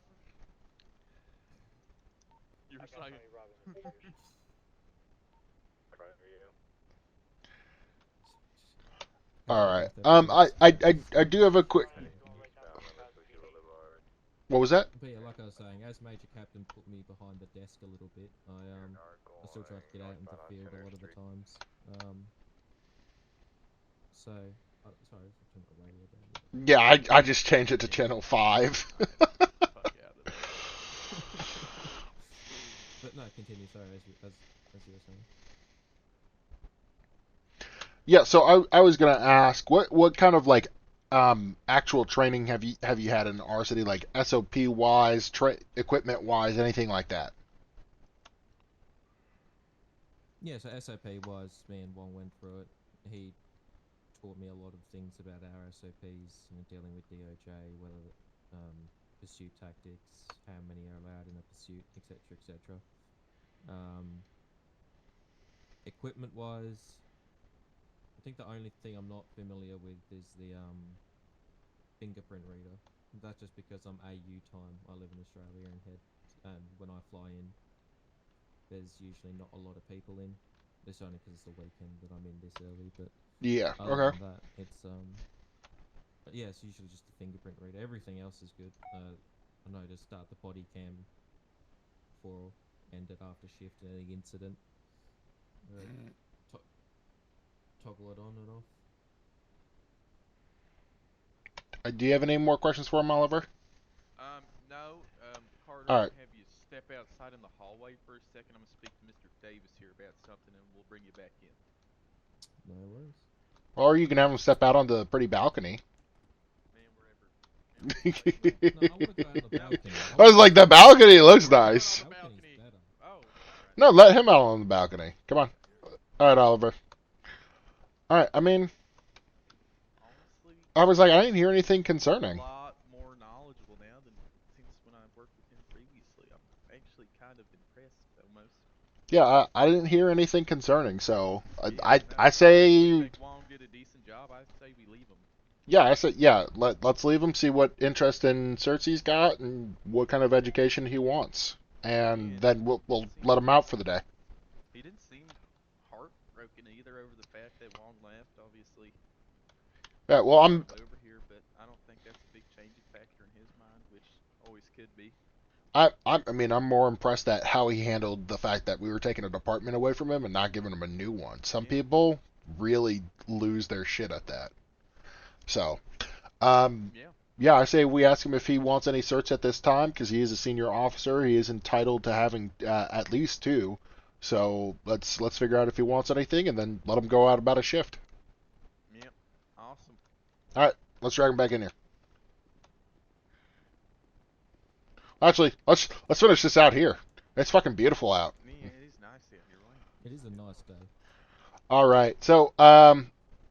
You were saying. All right. I do have a quick. What was that? But yeah, like I was saying, as major captain put me behind the desk a little bit. I still try to get out into the field a lot of the times. So sorry, I turned my radio down a bit. Yeah, I just changed it to channel 5. But no, continue. Sorry, as you were saying. Yeah, so I was gonna ask what kind of like actual training have you had in our city, like SOP wise, equipment wise, anything like that? Yeah, so SOP wise, me and Wong went through it. He taught me a lot of things about our SOPs, dealing with DOJ, whether pursuit tactics, how many are allowed in a pursuit, etc., etc. Equipment wise, I think the only thing I'm not familiar with is the fingerprint reader. That's just because I'm AU time. I live in Australia and when I fly in, there's usually not a lot of people in. It's only because it's the weekend that I'm in this early, but Yeah. other Okay. than that, it's but yeah, it's usually just the fingerprint reader. Everything else is good. I know to start the body cam before ended after shift and any incident. Toggle it on and off. Do you have any more questions for him, Oliver? No. Carter, All I'm right. gonna have you step outside in the hallway for a second. I'm gonna speak to Mr. Davis here about something, and we'll bring you back in. No worries. Or you can have him step out on the pretty balcony. Man, wherever. No, I want to go out on the balcony. I was like, the balcony looks nice. Balcony's better. Oh. No, let him out on the balcony. Come on. All right, Oliver. All right. I mean, Honestly, I was like, I didn't hear anything concerning. a lot more knowledgeable now than since when I worked with him previously. I'm actually kind of impressed almost. Yeah, I didn't hear anything concerning. So Yeah, no, I I actually say, think Wong did a decent job. I say we leave him. yeah, I said, yeah. Let's leave him. See what interest in certs he's got and what kind of education he wants, and Yeah, then we'll let him out for the day. he didn't seem heartbroken either over the fact that Wong left. Obviously, Yeah. Well, brought I'm him over here, but I don't think that's a big changing factor in his mind, which always could be. I mean, I'm more impressed at how he handled the fact that we were taking a department away from him and not giving him a new one. Some Yeah, people really lose their shit at that. So, yeah, yeah, I say we ask him if he wants any certs at this time because he is a senior officer. He is entitled to having at least two. So let's figure out if he wants anything and then let him go out about a shift. yeah. Awesome. All right, let's drag him back in here. Actually, let's finish this out here. It's fucking beautiful out. Yeah, it is nice out here, right? It is a nice day. All right. So,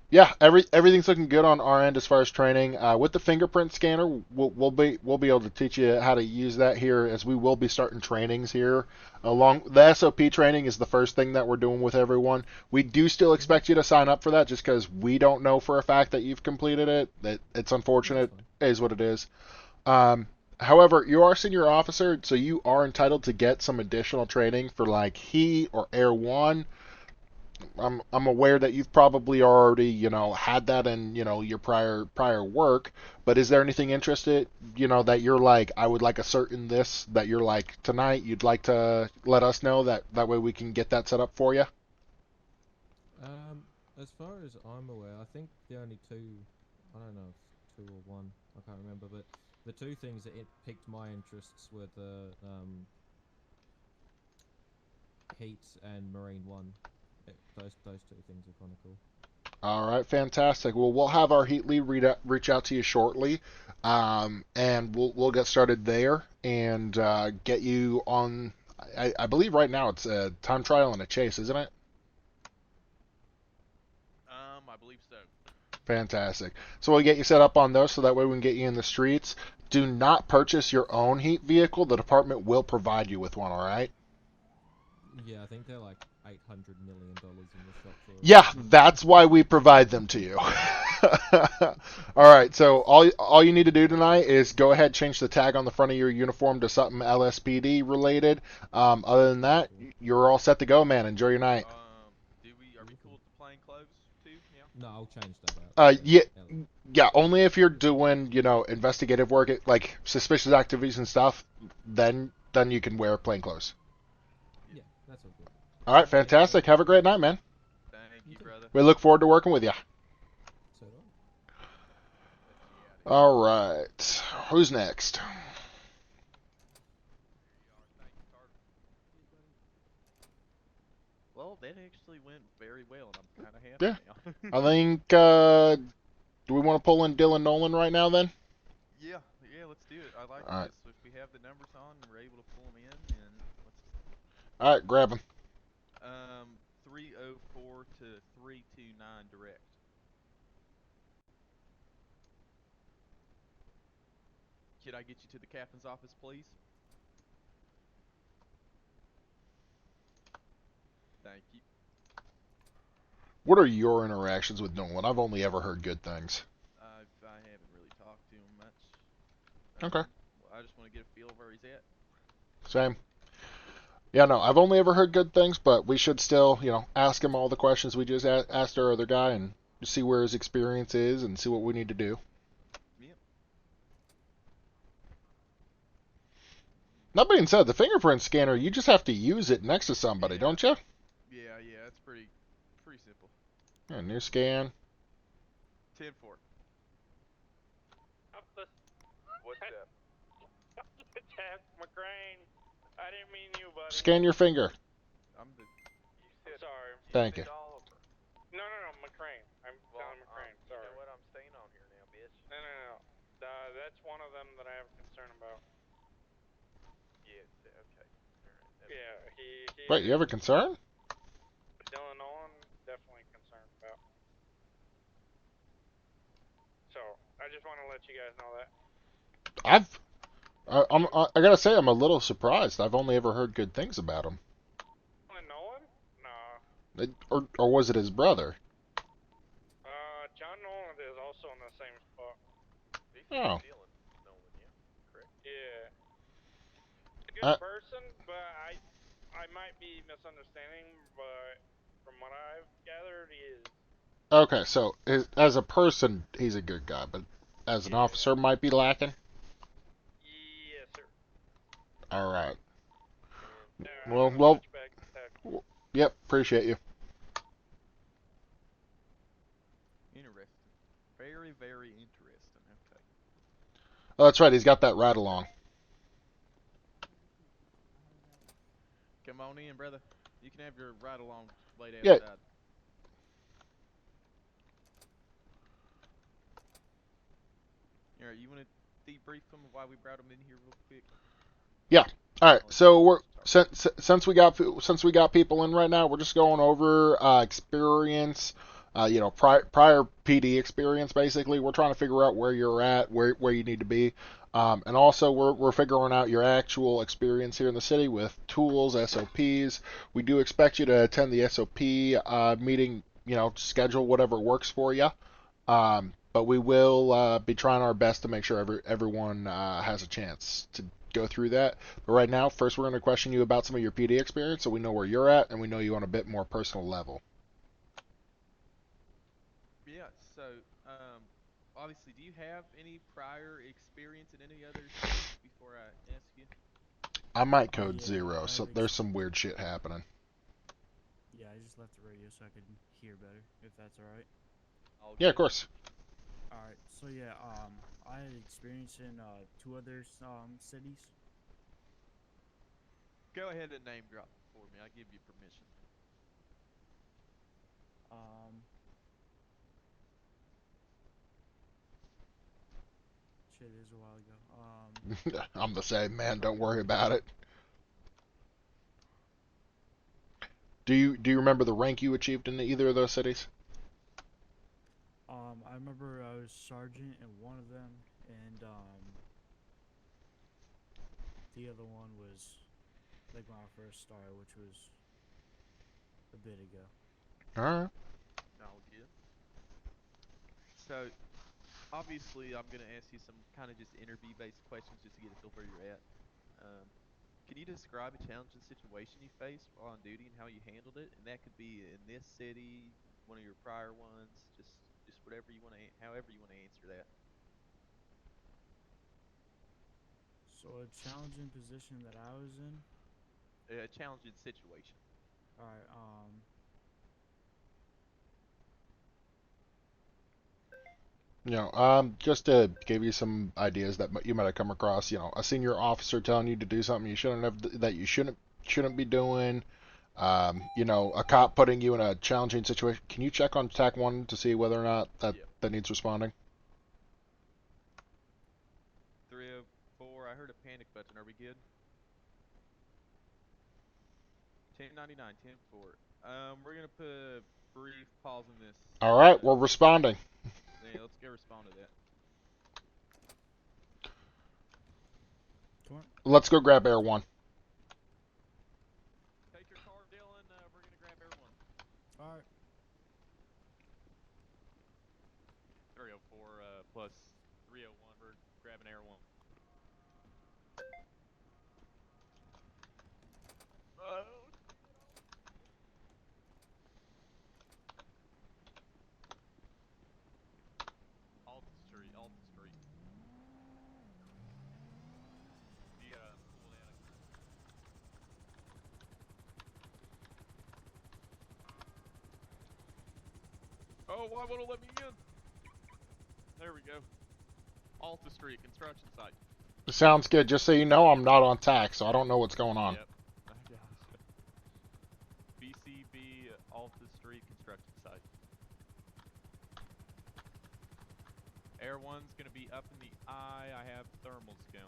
yeah, everything's looking good on our end as far as training. With the fingerprint scanner, we'll be able to teach you how to use that here, as we will be starting trainings here. Along the SOP training is the first thing that we're doing with everyone. We do still expect you to sign up for that, just because we don't know for a fact that you've completed it. It's unfortunate, it is what it is. However, you are a senior officer, so you are entitled to get some additional training for like Heat or Air One. I'm aware that you've probably already, had that in, your prior work, but is there anything interested, that you're like, I would like a certain this, that you're like tonight you'd like to let us know, that way we can get that set up for you? As far as I'm aware, I think the only two, I don't know if two or one, I can't remember, but the two things that it piqued my interests were the Heat and Marine One. Those two things are kind of cool. All right, fantastic. Well, we'll have our Heat lead reach out to you shortly, and we'll get started there and get you on. I believe right now it's a time trial and a chase, isn't it? I believe so. Fantastic. So we'll get you set up on those so that way we can get you in the streets. Do not purchase your own Heat vehicle. The department will provide you with one, all right? Yeah, I think they're like $800 million in the shop floor. Yeah, that's why we provide them to you. All right, so all you need to do tonight is go ahead, change the tag on the front of your uniform to something LSPD related. Other than that, you're all set to go, man. Enjoy your night. Are we cool with the plain clothes too? Yeah. No, I'll change that out. Yeah, only if you're doing, investigative work, like suspicious activities and stuff, then you can wear plain clothes. Yeah, that's all good. All right, fantastic. Have a great night, man. Thank you, brother. We look forward to working with you. So All right. Who's next? Well, that actually went very well, and I'm kind of happy Yeah. now. I think, do we want to pull in Dylan Nolan right now then? Yeah, let's do it. I like All right. this. If we have the numbers on and we're able to pull them in, and let's All right, grab him. 304 to 329 direct. Could I get you to the captain's office, please? Thank you. What are your interactions with Nolan? I've only ever heard good things. I haven't really talked to him much. Okay. I just want to get a feel of where he's at. Same. Yeah, no, I've only ever heard good things, but we should still, ask him all the questions we just asked our other guy and see where his experience is and see what we need to do. Yep. That being said, the fingerprint scanner, you just have to use it next to somebody, don't you? Yeah, it's pretty simple. Yeah, new scan. 10-4. What's up? Jeff McCrane. I didn't mean you, buddy. Scan your finger. I'm sorry. Thank you. No, McCrane. I'm telling McCrane. Sorry. You know what? I'm staying on here now, bitch. No. That's one of them that I have concern about. Yeah, okay. Alright. Yeah, he Wait, you have a concern? Dylan Nolan, just want to let you guys know that. I gotta say, I'm a little surprised. I've only ever heard good things about him. Nolan? No. Or was it his brother? John Nolan is also in the same spot. Oh. Yeah. Good person, but I might be misunderstanding, but from what I've gathered, he is. Okay, so as a person, he's a good guy, but as an officer, might be lacking. Yes, sir. All right. Well, Yep. Appreciate you. Interesting. Very, very interesting. Okay. Oh, that's right. He's got that ride along. Come on in, brother. You can have your ride along laid Yeah. outside. All right, you want to debrief them why we brought them in here real quick? Yeah. All right. So we're since we got people in right now, we're just going over experience. Prior PD experience. Basically, we're trying to figure out where you're at, where you need to be, and also we're figuring out your actual experience here in the city with tools, SOPs. We do expect you to attend the SOP meeting. Schedule whatever works for you. But we will be trying our best to make sure everyone has a chance to go through that. But right now, first we're going to question you about some of your PD experience so we know where you're at and we know you on a bit more personal level. Yeah, so obviously, do you have any prior experience in any other cities before I ask you? I might code 0, so there's some weird shit happening. Yeah, I just left the radio so I could hear better, if that's alright. Yeah, of course. Alright, so yeah, I had experience in 2 other cities. Go ahead and name drop for me. I give you permission. Shit, it is a while ago. I'm the same, man. Don't worry about it. Do you remember the rank you achieved in either of those cities? I remember I was sergeant in one of them, and the other one was like when I first started, which was a bit ago. Alright. All good. So, obviously, I'm going to ask you some kind of just interview-based questions just to get a feel where you're at. Can you describe a challenging situation you faced while on duty and how you handled it? And that could be in this city, one of your prior ones, just whatever you want to, however you want to answer that. So a challenging position that I was in? A challenging situation. Alright, just to give you some ideas that you might have come across, a senior officer telling you to do something you shouldn't be doing, a cop putting you in a challenging situation. Can you check on TAC 1 to see whether or not that needs responding? 304, I heard a panic button. Are we good? 1099, 10-4. We're going to put a brief pause on this. All right, we're responding. Yeah, let's go respond to that. Come on. Let's go grab Air 1. Take your car, Dylan. We're going to grab Air 1. Alright. 304 plus 301. We're grabbing Air 1. Alta Street. You gotta pull down. Oh, why won't it let me in? There we go. Alta Street, construction site. Sounds good. Just so you know, I'm not on TAC, so I don't know what's going on. Yep, I gotcha. BCB Alta Street construction site. Air 1's gonna be up in the eye. I have thermals going.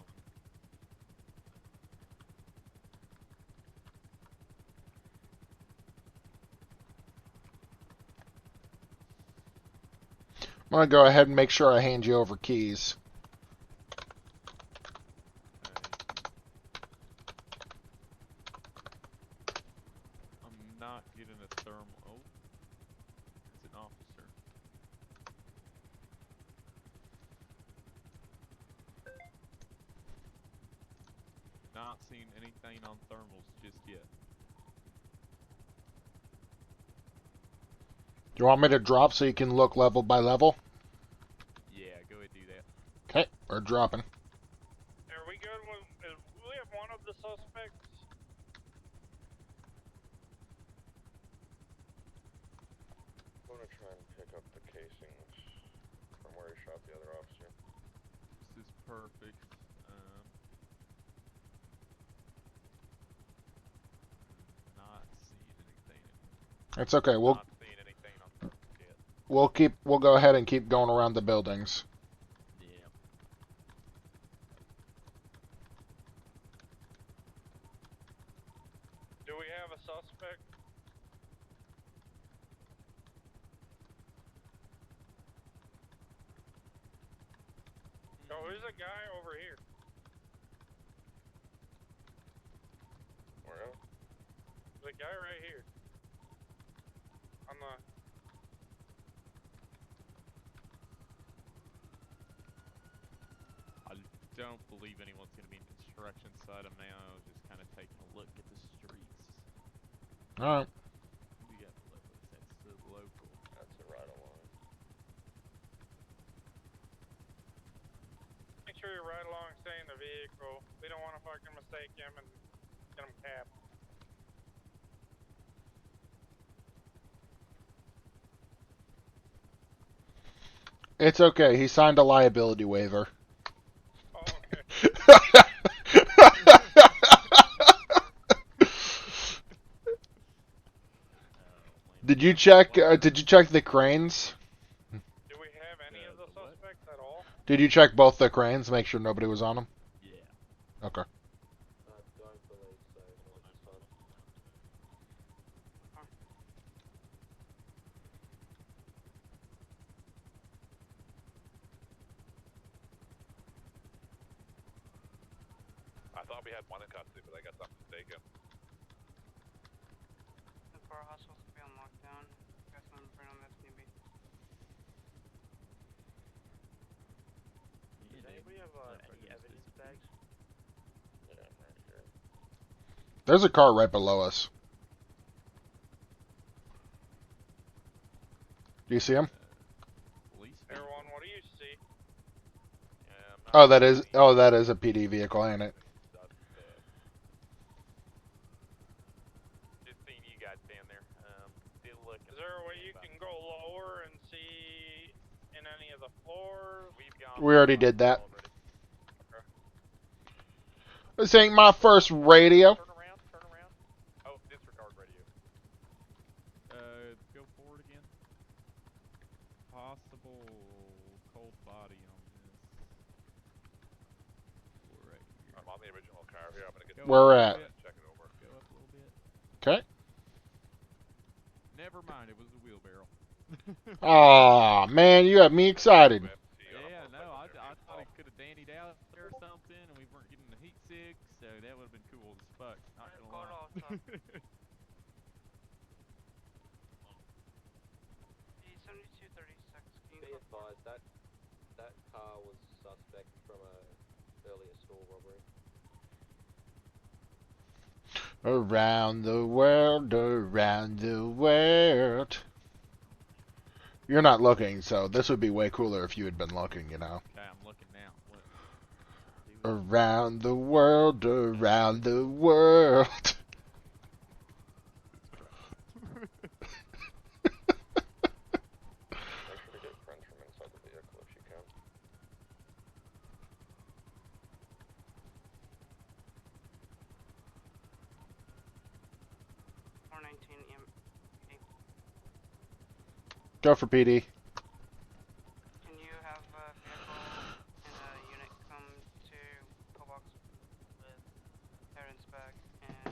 I'm gonna go ahead and make sure I hand you over keys. I'm not getting a thermal. Oh, it's an officer. Not seeing anything on thermals just yet. Do you want me to drop so you can look level by level? Yeah, go ahead and do that. Okay, we're dropping. Are we good with? We have one of the suspects. I'm gonna try and pick up the casings from where he shot the other officer. This is perfect. Not seeing anything. It's okay. Not seeing anything on thermals yet. We'll go ahead and keep going around the buildings. Yeah. Do we have a suspect? Oh, there's a guy over here. Where at? The guy right here. On the. I don't believe anyone's going to be in construction side of now. Just kind of taking a look at the streets. Alright. We got that's the local. That's a ride along. Make sure you ride along, stay in the vehicle. We don't want to fucking mistake him and get him capped. It's okay. He signed a liability waiver. Oh, okay. Did you check the cranes? Do we have any of the suspects at all? Did you check both the cranes? Make sure nobody was on them? Yeah. Okay. Don't believe so. I thought we had one in custody, but I guess I'm mistaken. The bar hustle's to be on lockdown. You guys want to bring on this newbie? Does anybody have any evidence bags? Yeah, I'm right here. There's a car right below us. Do you see him? Police. Everyone, what do you see? Oh, that is a PD vehicle, ain't it? Just seeing you guys down there. Still looking. Is there a way you can go lower and see in any of the floors? We've gone. We already did that. Already. This ain't my first radio. Turn around. Oh, disregard radio. Go forward again. Possible cold body on this. Right here. I'm on the original car here. I'm gonna get. Where we're at. Check it over. Go up a little bit. Okay. Never mind, it was a wheelbarrow. Aw, man, you have me excited. Yeah, no, I thought it could have dandied out there or something, and we weren't getting the heat sick, so that would have been cool as fuck. Not gonna lie. Be advised that car was suspect from a earlier store robbery. Around the world, around the world. You're not looking, so this would be way cooler if you had been looking, you know. Okay, I'm looking now. What? Around the world, around the world. Make sure to get friends from inside the vehicle if you can. Go for PD. Can you have a vehicle and a unit come to pillbox with parents back and a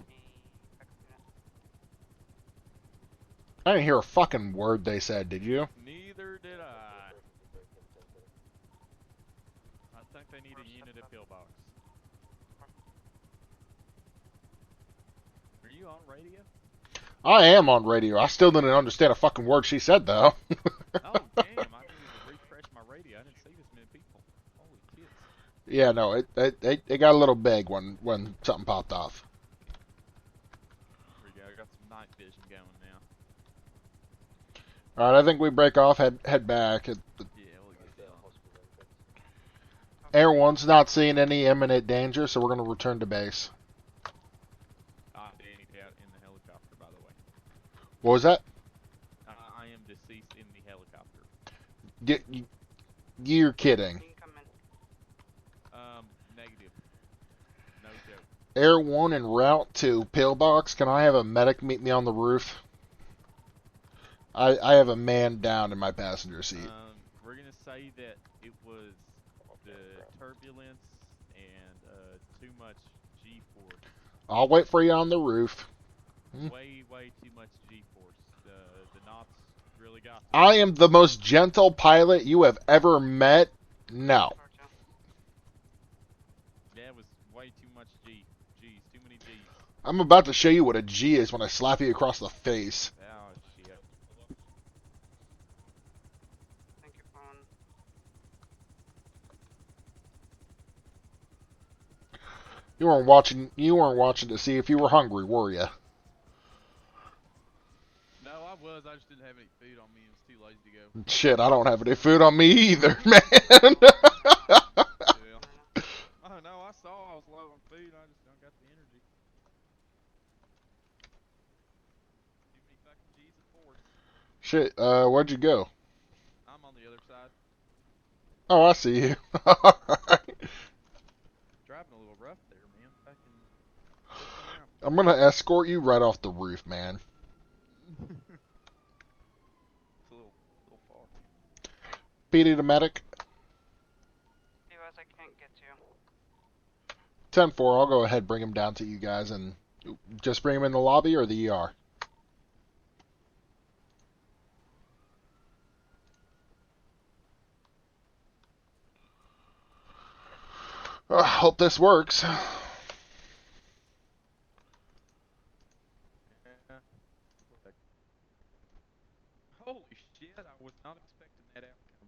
backup unit? I didn't hear a fucking word they said, did you? Neither did I. unit at pillbox. Are you on radio? I am on radio. I still didn't understand a fucking word she said, though. Oh, damn. I needed to refresh my radio. I didn't see this many people. Holy tits. Yeah, no, it got a little big when something popped off. There we go. I got some night vision going now. All right, I think we break off, head back. Yeah, we'll get down. Air 1's not seeing any imminent danger, so we're going to return to base. Danny out in the helicopter, by the way. What was that? I am deceased in the helicopter. You're kidding. Negative. No joke. Air 1 en route to pillbox. Can I have a medic meet me on the roof? I have a man down in my passenger seat. We're going to say that it was the turbulence and too much G-force. I'll wait for you on the roof. Way too much G-force. The knots really got to I am the most gentle pilot you have ever met. No. Yeah, it was way too much G's. Too many G's. I'm about to show you what a G is when I slap you across the face. Oh, shit. Thank you, phone. You weren't watching to see if you were hungry, were you? No, I was. I just didn't have any food on me and was too lazy to go. Shit, I don't have any food on me either, man. Yeah. Oh, no, I saw I was low on food. I just don't got the energy. Too many fucking G's and force. Shit, where'd you go? I'm on the other side. Oh, I see you. Alright. Driving a little rough there, man. Fucking. I'm gonna escort you right off the roof, man. It's a little far. PD to medic. US, I can't get you. 10-4, I'll go ahead and bring him down to you guys and just bring him in the lobby or the ER. Hope this works. Holy shit! I was not expecting that outcome.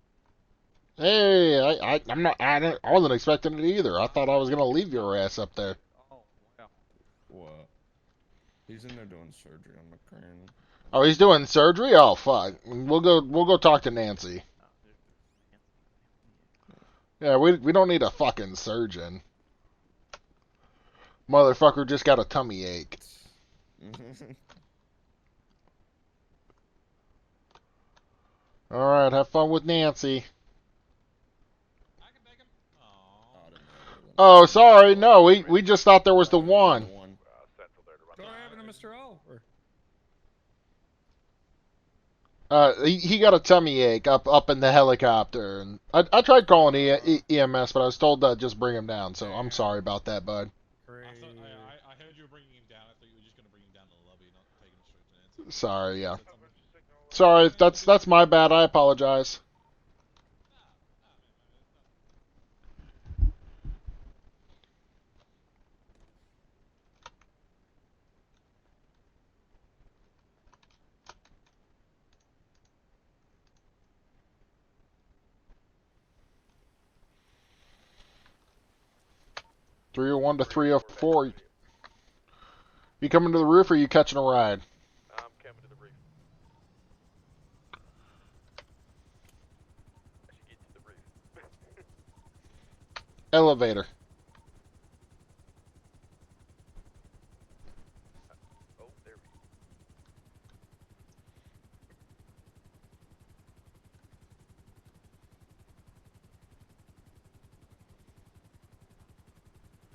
Hey, I wasn't expecting it either. I thought I was gonna leave your ass up there. Oh wow. What? He's in there doing surgery on McCrane. Oh, he's doing surgery? Oh fuck. We'll go talk to Nancy. Yeah, we don't need a fucking surgeon. Motherfucker just got a tummy ache. Alright, have fun with Nancy. Oh, sorry, no, we just thought there was the one. What happened to Mr. Oliver? He got a tummy ache up in the helicopter, and I tried calling EMS, but I was told to just bring him down. So I'm sorry about that, bud. I heard you were bringing him down. I thought you were just going to bring him down to the lobby, not taking him straight to Nancy. Sorry, yeah. Sorry, that's my bad. I apologize. (301 to 304). You coming to the roof or are you catching a ride? I'm coming to the roof. I should get to the roof. Elevator. Oh, there we go.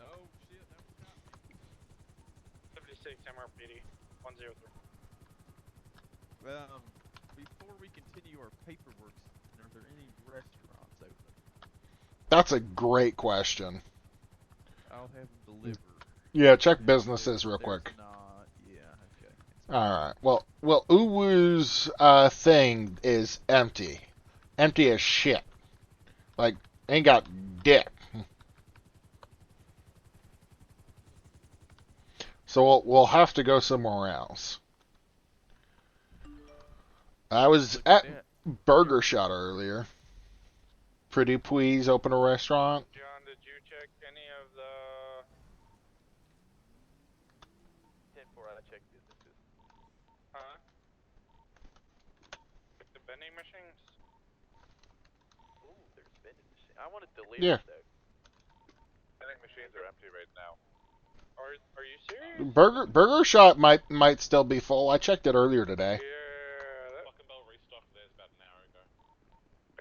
Oh shit, that was not me. 76 MRPD 103. Before we continue our paperwork, are there any restaurants open? That's a great question. I'll have them delivered. Yeah, check businesses real quick. Not, yeah, okay. Alright, well, Uwu's thing is empty. Empty as shit. Like, ain't got dick. So we'll have to go somewhere else. I was Look at that. Burger Shot earlier. Pretty please open a restaurant. John, did you check any of the 10-4, I checked businesses. the vending machines? Ooh, there's vending machine. I want to deliver Yeah. though. Vending machines are empty right now. Are you serious? Burger Shot might still be full. I checked it earlier today. Yeah. Fucking Bell restocked theirs about an hour ago.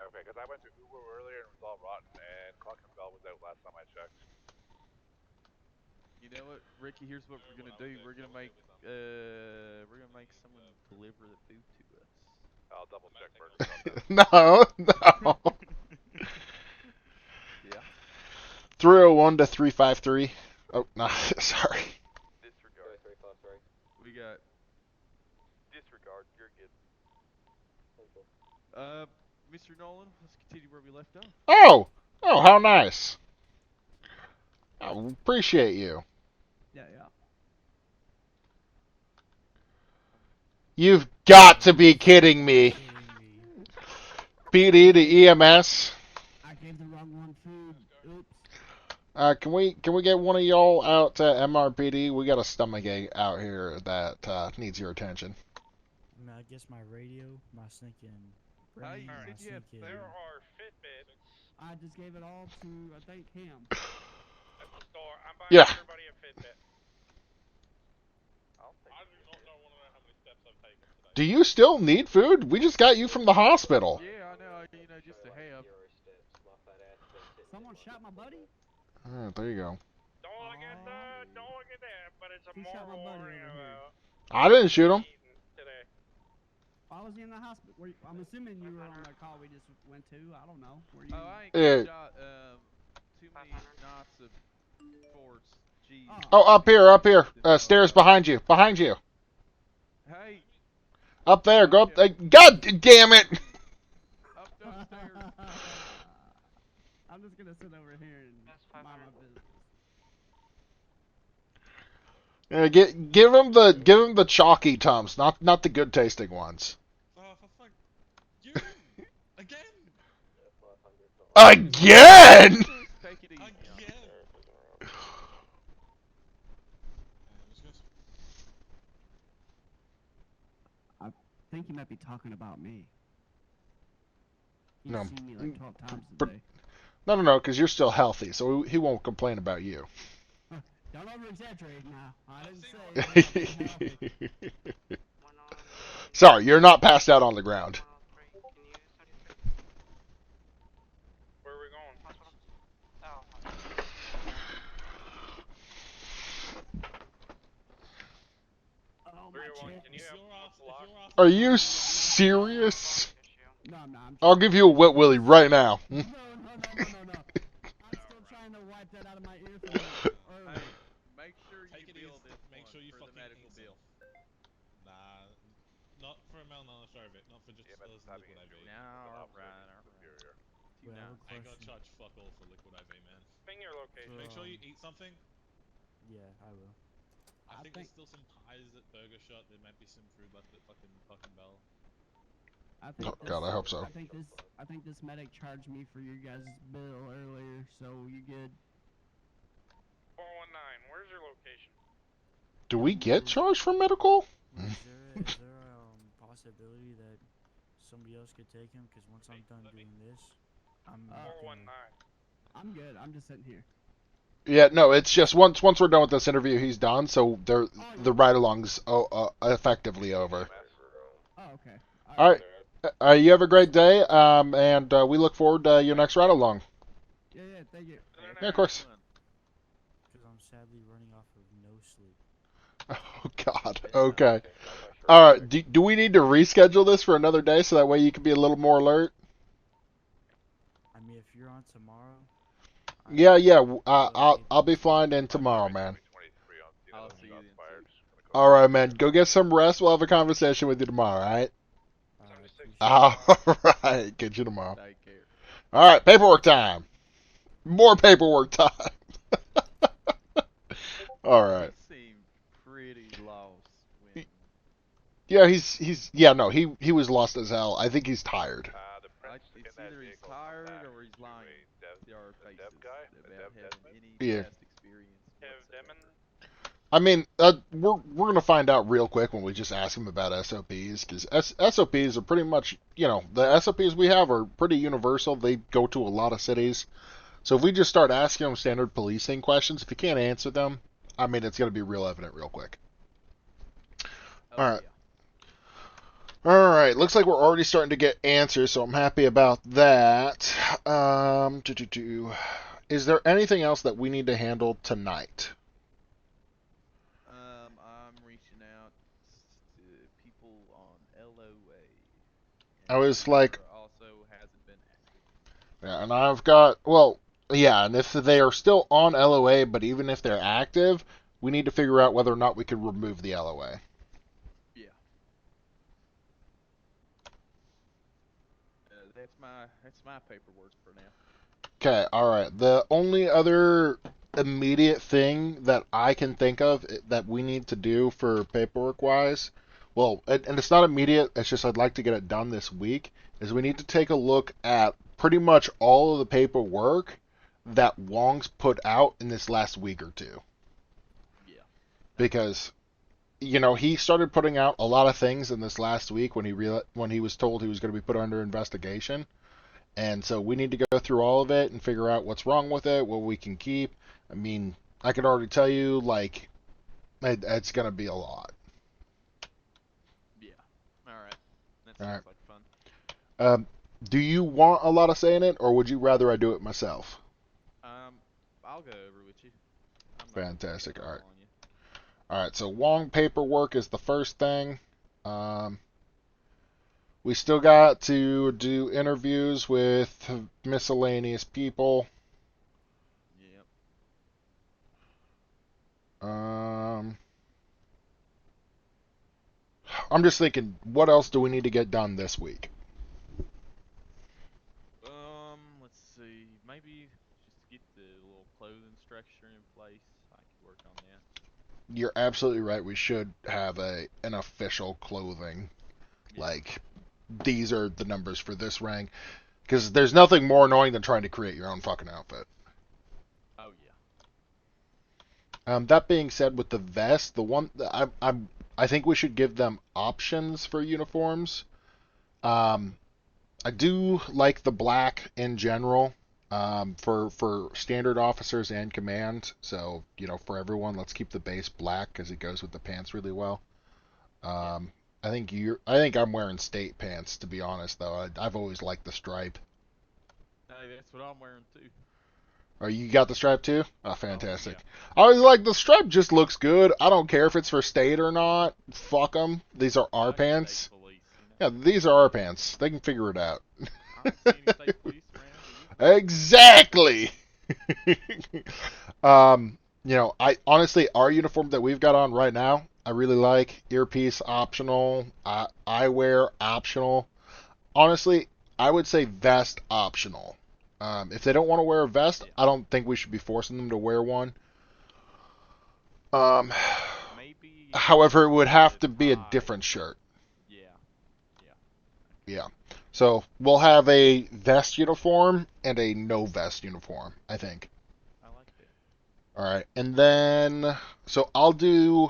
Okay, because I went to Uber earlier and it was all rotten, and Clock and Bell was out last time I checked. You know what, Ricky? Here's what we're gonna do. We're gonna make someone deliver the food to us. I'll double check Burger Shot then. No. Yeah. 301 to 353. Oh, no, sorry. Disregard. 353. We got. Disregard. You're good. Mr. Nolan, let's continue where we left off. Oh, how nice. I appreciate you. Yeah. You've got to be kidding me. PD to EMS. I gave the wrong one food. Oops. Can we get one of y'all out to MRPD? We got a stomachache out here that needs your attention. I mean, I guess my radio, my stinking brain, my stinking... There are Fitbits. I just gave it all to, I think, Cam. At the store. I'm buying Yeah. everybody a Fitbit. I do not want to know how many steps I've taken today. Do you still need food? We just got you from the hospital. Yeah, I know. Just to have. Someone shot my buddy? There you go. Don't look at that, but it's a Who shot my moral buddy warning over here? about I didn't shoot him. today. Why was he in the hospital? I'm assuming you were on the call we just went to. I don't know. Were you? Oh, I ain't Yeah. shot too many knots of force. Jeez. Oh, up here. Stairs behind you. Hey. Up there. Go up. God damn it. Up those stairs. I'm just gonna sit over here and mind my business. Give him the chalky Tums, not the good tasting ones. Oh, for fuck. You! Again! Again? Take it easy. Again! I think you might be talking about me. He's No. seen me like 12 times But- today. No, because you're still healthy, so he won't complain about you. Don't over-exaggerate now. I didn't say. Sorry, you're not passed out on the ground. Where are we going? Oh, Where my you going? chest. Can you have Are you serious? No, I'm not. I'll give you a wet willy right now. No. I'm still trying to wipe that out of my ear from earlier. Hey, make sure Take you it bill easy. this Make one sure you for the fucking medical eat bill. Nah, not for a melanoma survey, not for just liquid IV. No, alright. Wait, I have a I ain't gonna question. charge fuck all for liquid IV, man. Ping your location. Make sure you eat something. Yeah, I will. I think there's still some pies at Burger Shot. There might be some fruit left at fucking Bell. I think Oh, God, I hope so. I think this medic charged me for your guys' bill earlier, so you good? 419. Where's your location? Do we get charged for medical? Is there possibility that somebody else could take him? Because once I'm done doing this, I'm 419. I'm good. I'm just sitting here. Yeah, no, it's just once we're done with this interview, he's done, so the ride-along's effectively over. Oh, okay. All right. You have a great day, and we look forward to your next ride-along. Yeah, thank you. Yeah, of course. Because I'm sadly running off of no sleep. Oh, God. Okay. All right. Do we need to reschedule this for another day so that way you can be a little more alert? I mean, if you're on tomorrow... Yeah. I'll be flying in tomorrow, man. All right, man. Go get some rest. We'll have a conversation with you tomorrow, all right? All right. Get you tomorrow. Take care. All right. Paperwork time. More paperwork time. All right. He seemed Yeah, he was lost as hell. I think he's tired. The prince in It's that either he's vehicle tired come back or he's to lying a to our the faces dev guy, the about dev having Desmond. any Yeah. past experience Dev whatsoever. Demon. I mean, we're gonna find out real quick when we just ask him about SOPs, because SOPs are pretty much, the SOPs we have are pretty universal. They go to a lot of cities. So if we just start asking him standard policing questions, if he can't answer them, I mean, it's gonna be real evident real quick. Oh, All right. yeah. All right, looks like we're already starting to get answers, so I'm happy about that. Is there anything else that we need to handle tonight? I'm reaching out to people on LOA. I And was like, whoever also hasn't been active. yeah, and I've got, well, yeah, and if they are still on LOA, but even if they're active, we need to figure out whether or not we could remove the LOA. Yeah. That's my paperwork for now. Okay, all right. The only other immediate thing that I can think of that we need to do for paperwork wise, well, and it's not immediate, it's just I'd like to get it done this week, is we need to take a look at pretty much all of the paperwork that Wong's put out in this last week or two. Yeah. Because he started putting out a lot of things in this last week when he was told he was going to be put under investigation. And so we need to go through all of it and figure out what's wrong with it, what we can keep. I mean, I can already tell you, like, it's going to be a lot. Yeah. All right. That All sounds right. like fun. Do you want a lot of say in it, or would you rather I do it myself? I'll go over with you. Fantastic. All right. On you. All right. So Wong paperwork is the first thing. We still got to do interviews with miscellaneous people. Yep. I'm just thinking, what else do we need to get done this week? Let's see. Maybe just get the little clothing structure in place. I could work on that. You're absolutely right. We should have an official clothing. Yeah. Like, these are the numbers for this rank. Because there's nothing more annoying than trying to create your own fucking outfit. Oh yeah. That being said, with the vest, the one I think we should give them options for uniforms. I do like the black in general. For standard officers and command. So for everyone, let's keep the base black because it goes with the pants really well. I think I'm wearing state pants, to be honest, though. I've always liked the stripe. Hey, that's what I'm wearing too. Oh, you got the stripe too? Oh, fantastic. Oh, yeah. I always like the stripe. Just looks good. I don't care if it's for state or not. Fuck them. These are our pants. Police, Yeah, these are our pants. They can figure it out. I don't see any state police around. Exactly. I honestly, our uniform that we've got on right now, I really like. Earpiece optional, eyewear optional. Honestly, I would say vest optional. If they don't want to wear a vest, I don't think we should be forcing them to wear one. Maybe. However, it would have to be a different shirt. Yeah. So we'll have a vest uniform and a no vest uniform, I think. I like that. All right, and then so I'll do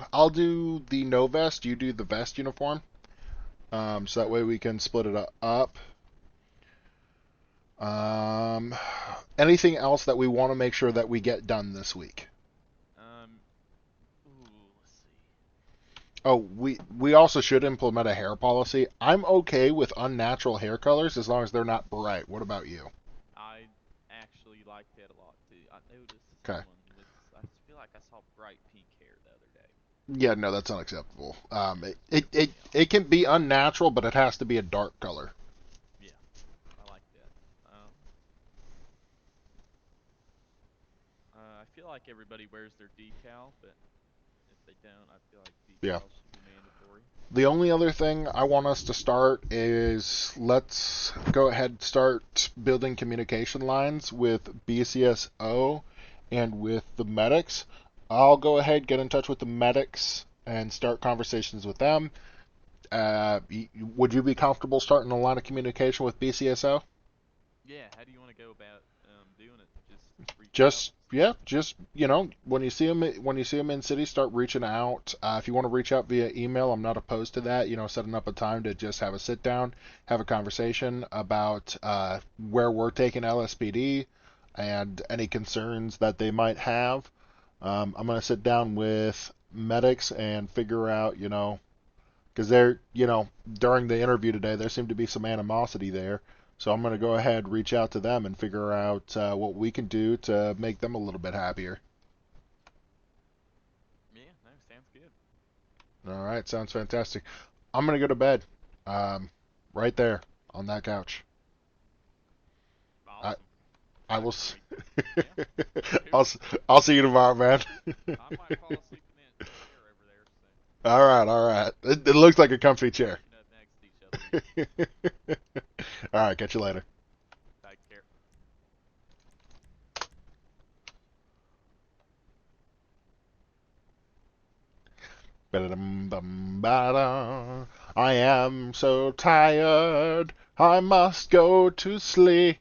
the no vest. You do the vest uniform. So that way we can split it up. Anything else that we want to make sure that we get done this week? Let's see. Oh, we also should implement a hair policy. I'm okay with unnatural hair colors as long as they're not bright. What about you? I actually like that a lot too. I noticed Okay. I feel like I saw bright pink hair the other day. Yeah, no, that's unacceptable. It can be unnatural, but it has to be a dark color. Yeah, I like that. I feel like everybody wears their decal, but if they don't, I feel like decals should be mandatory. The only other thing I want us to start is let's go ahead and start building communication lines with BCSO and with the medics. I'll go ahead, get in touch with the medics, and start conversations with them. would you be comfortable starting a line of communication with BCSO? Yeah, how do you want to go about doing it? Just reach Just yeah, just when you see them in city, start reaching out. If you want to reach out via email, I'm not opposed to that. Setting up a time to just have a sit down, have a conversation about where we're taking LSPD and any concerns that they might have. I'm gonna sit down with medics and figure out, because during the interview today, there seemed to be some animosity there. So I'm going to go ahead, reach out to them, and figure out what we can do to make them a little bit happier. Yeah, no, sounds good. All right, sounds fantastic. I'm going to go to bed, right there on that couch. Awesome. I will. Yeah. I'll see you tomorrow, man. I might fall asleep in that chair over there. So. All right, all right. It looks like a comfy chair. Up next to each other. All right, catch you later. Take care. I am so tired, I must go to sleep.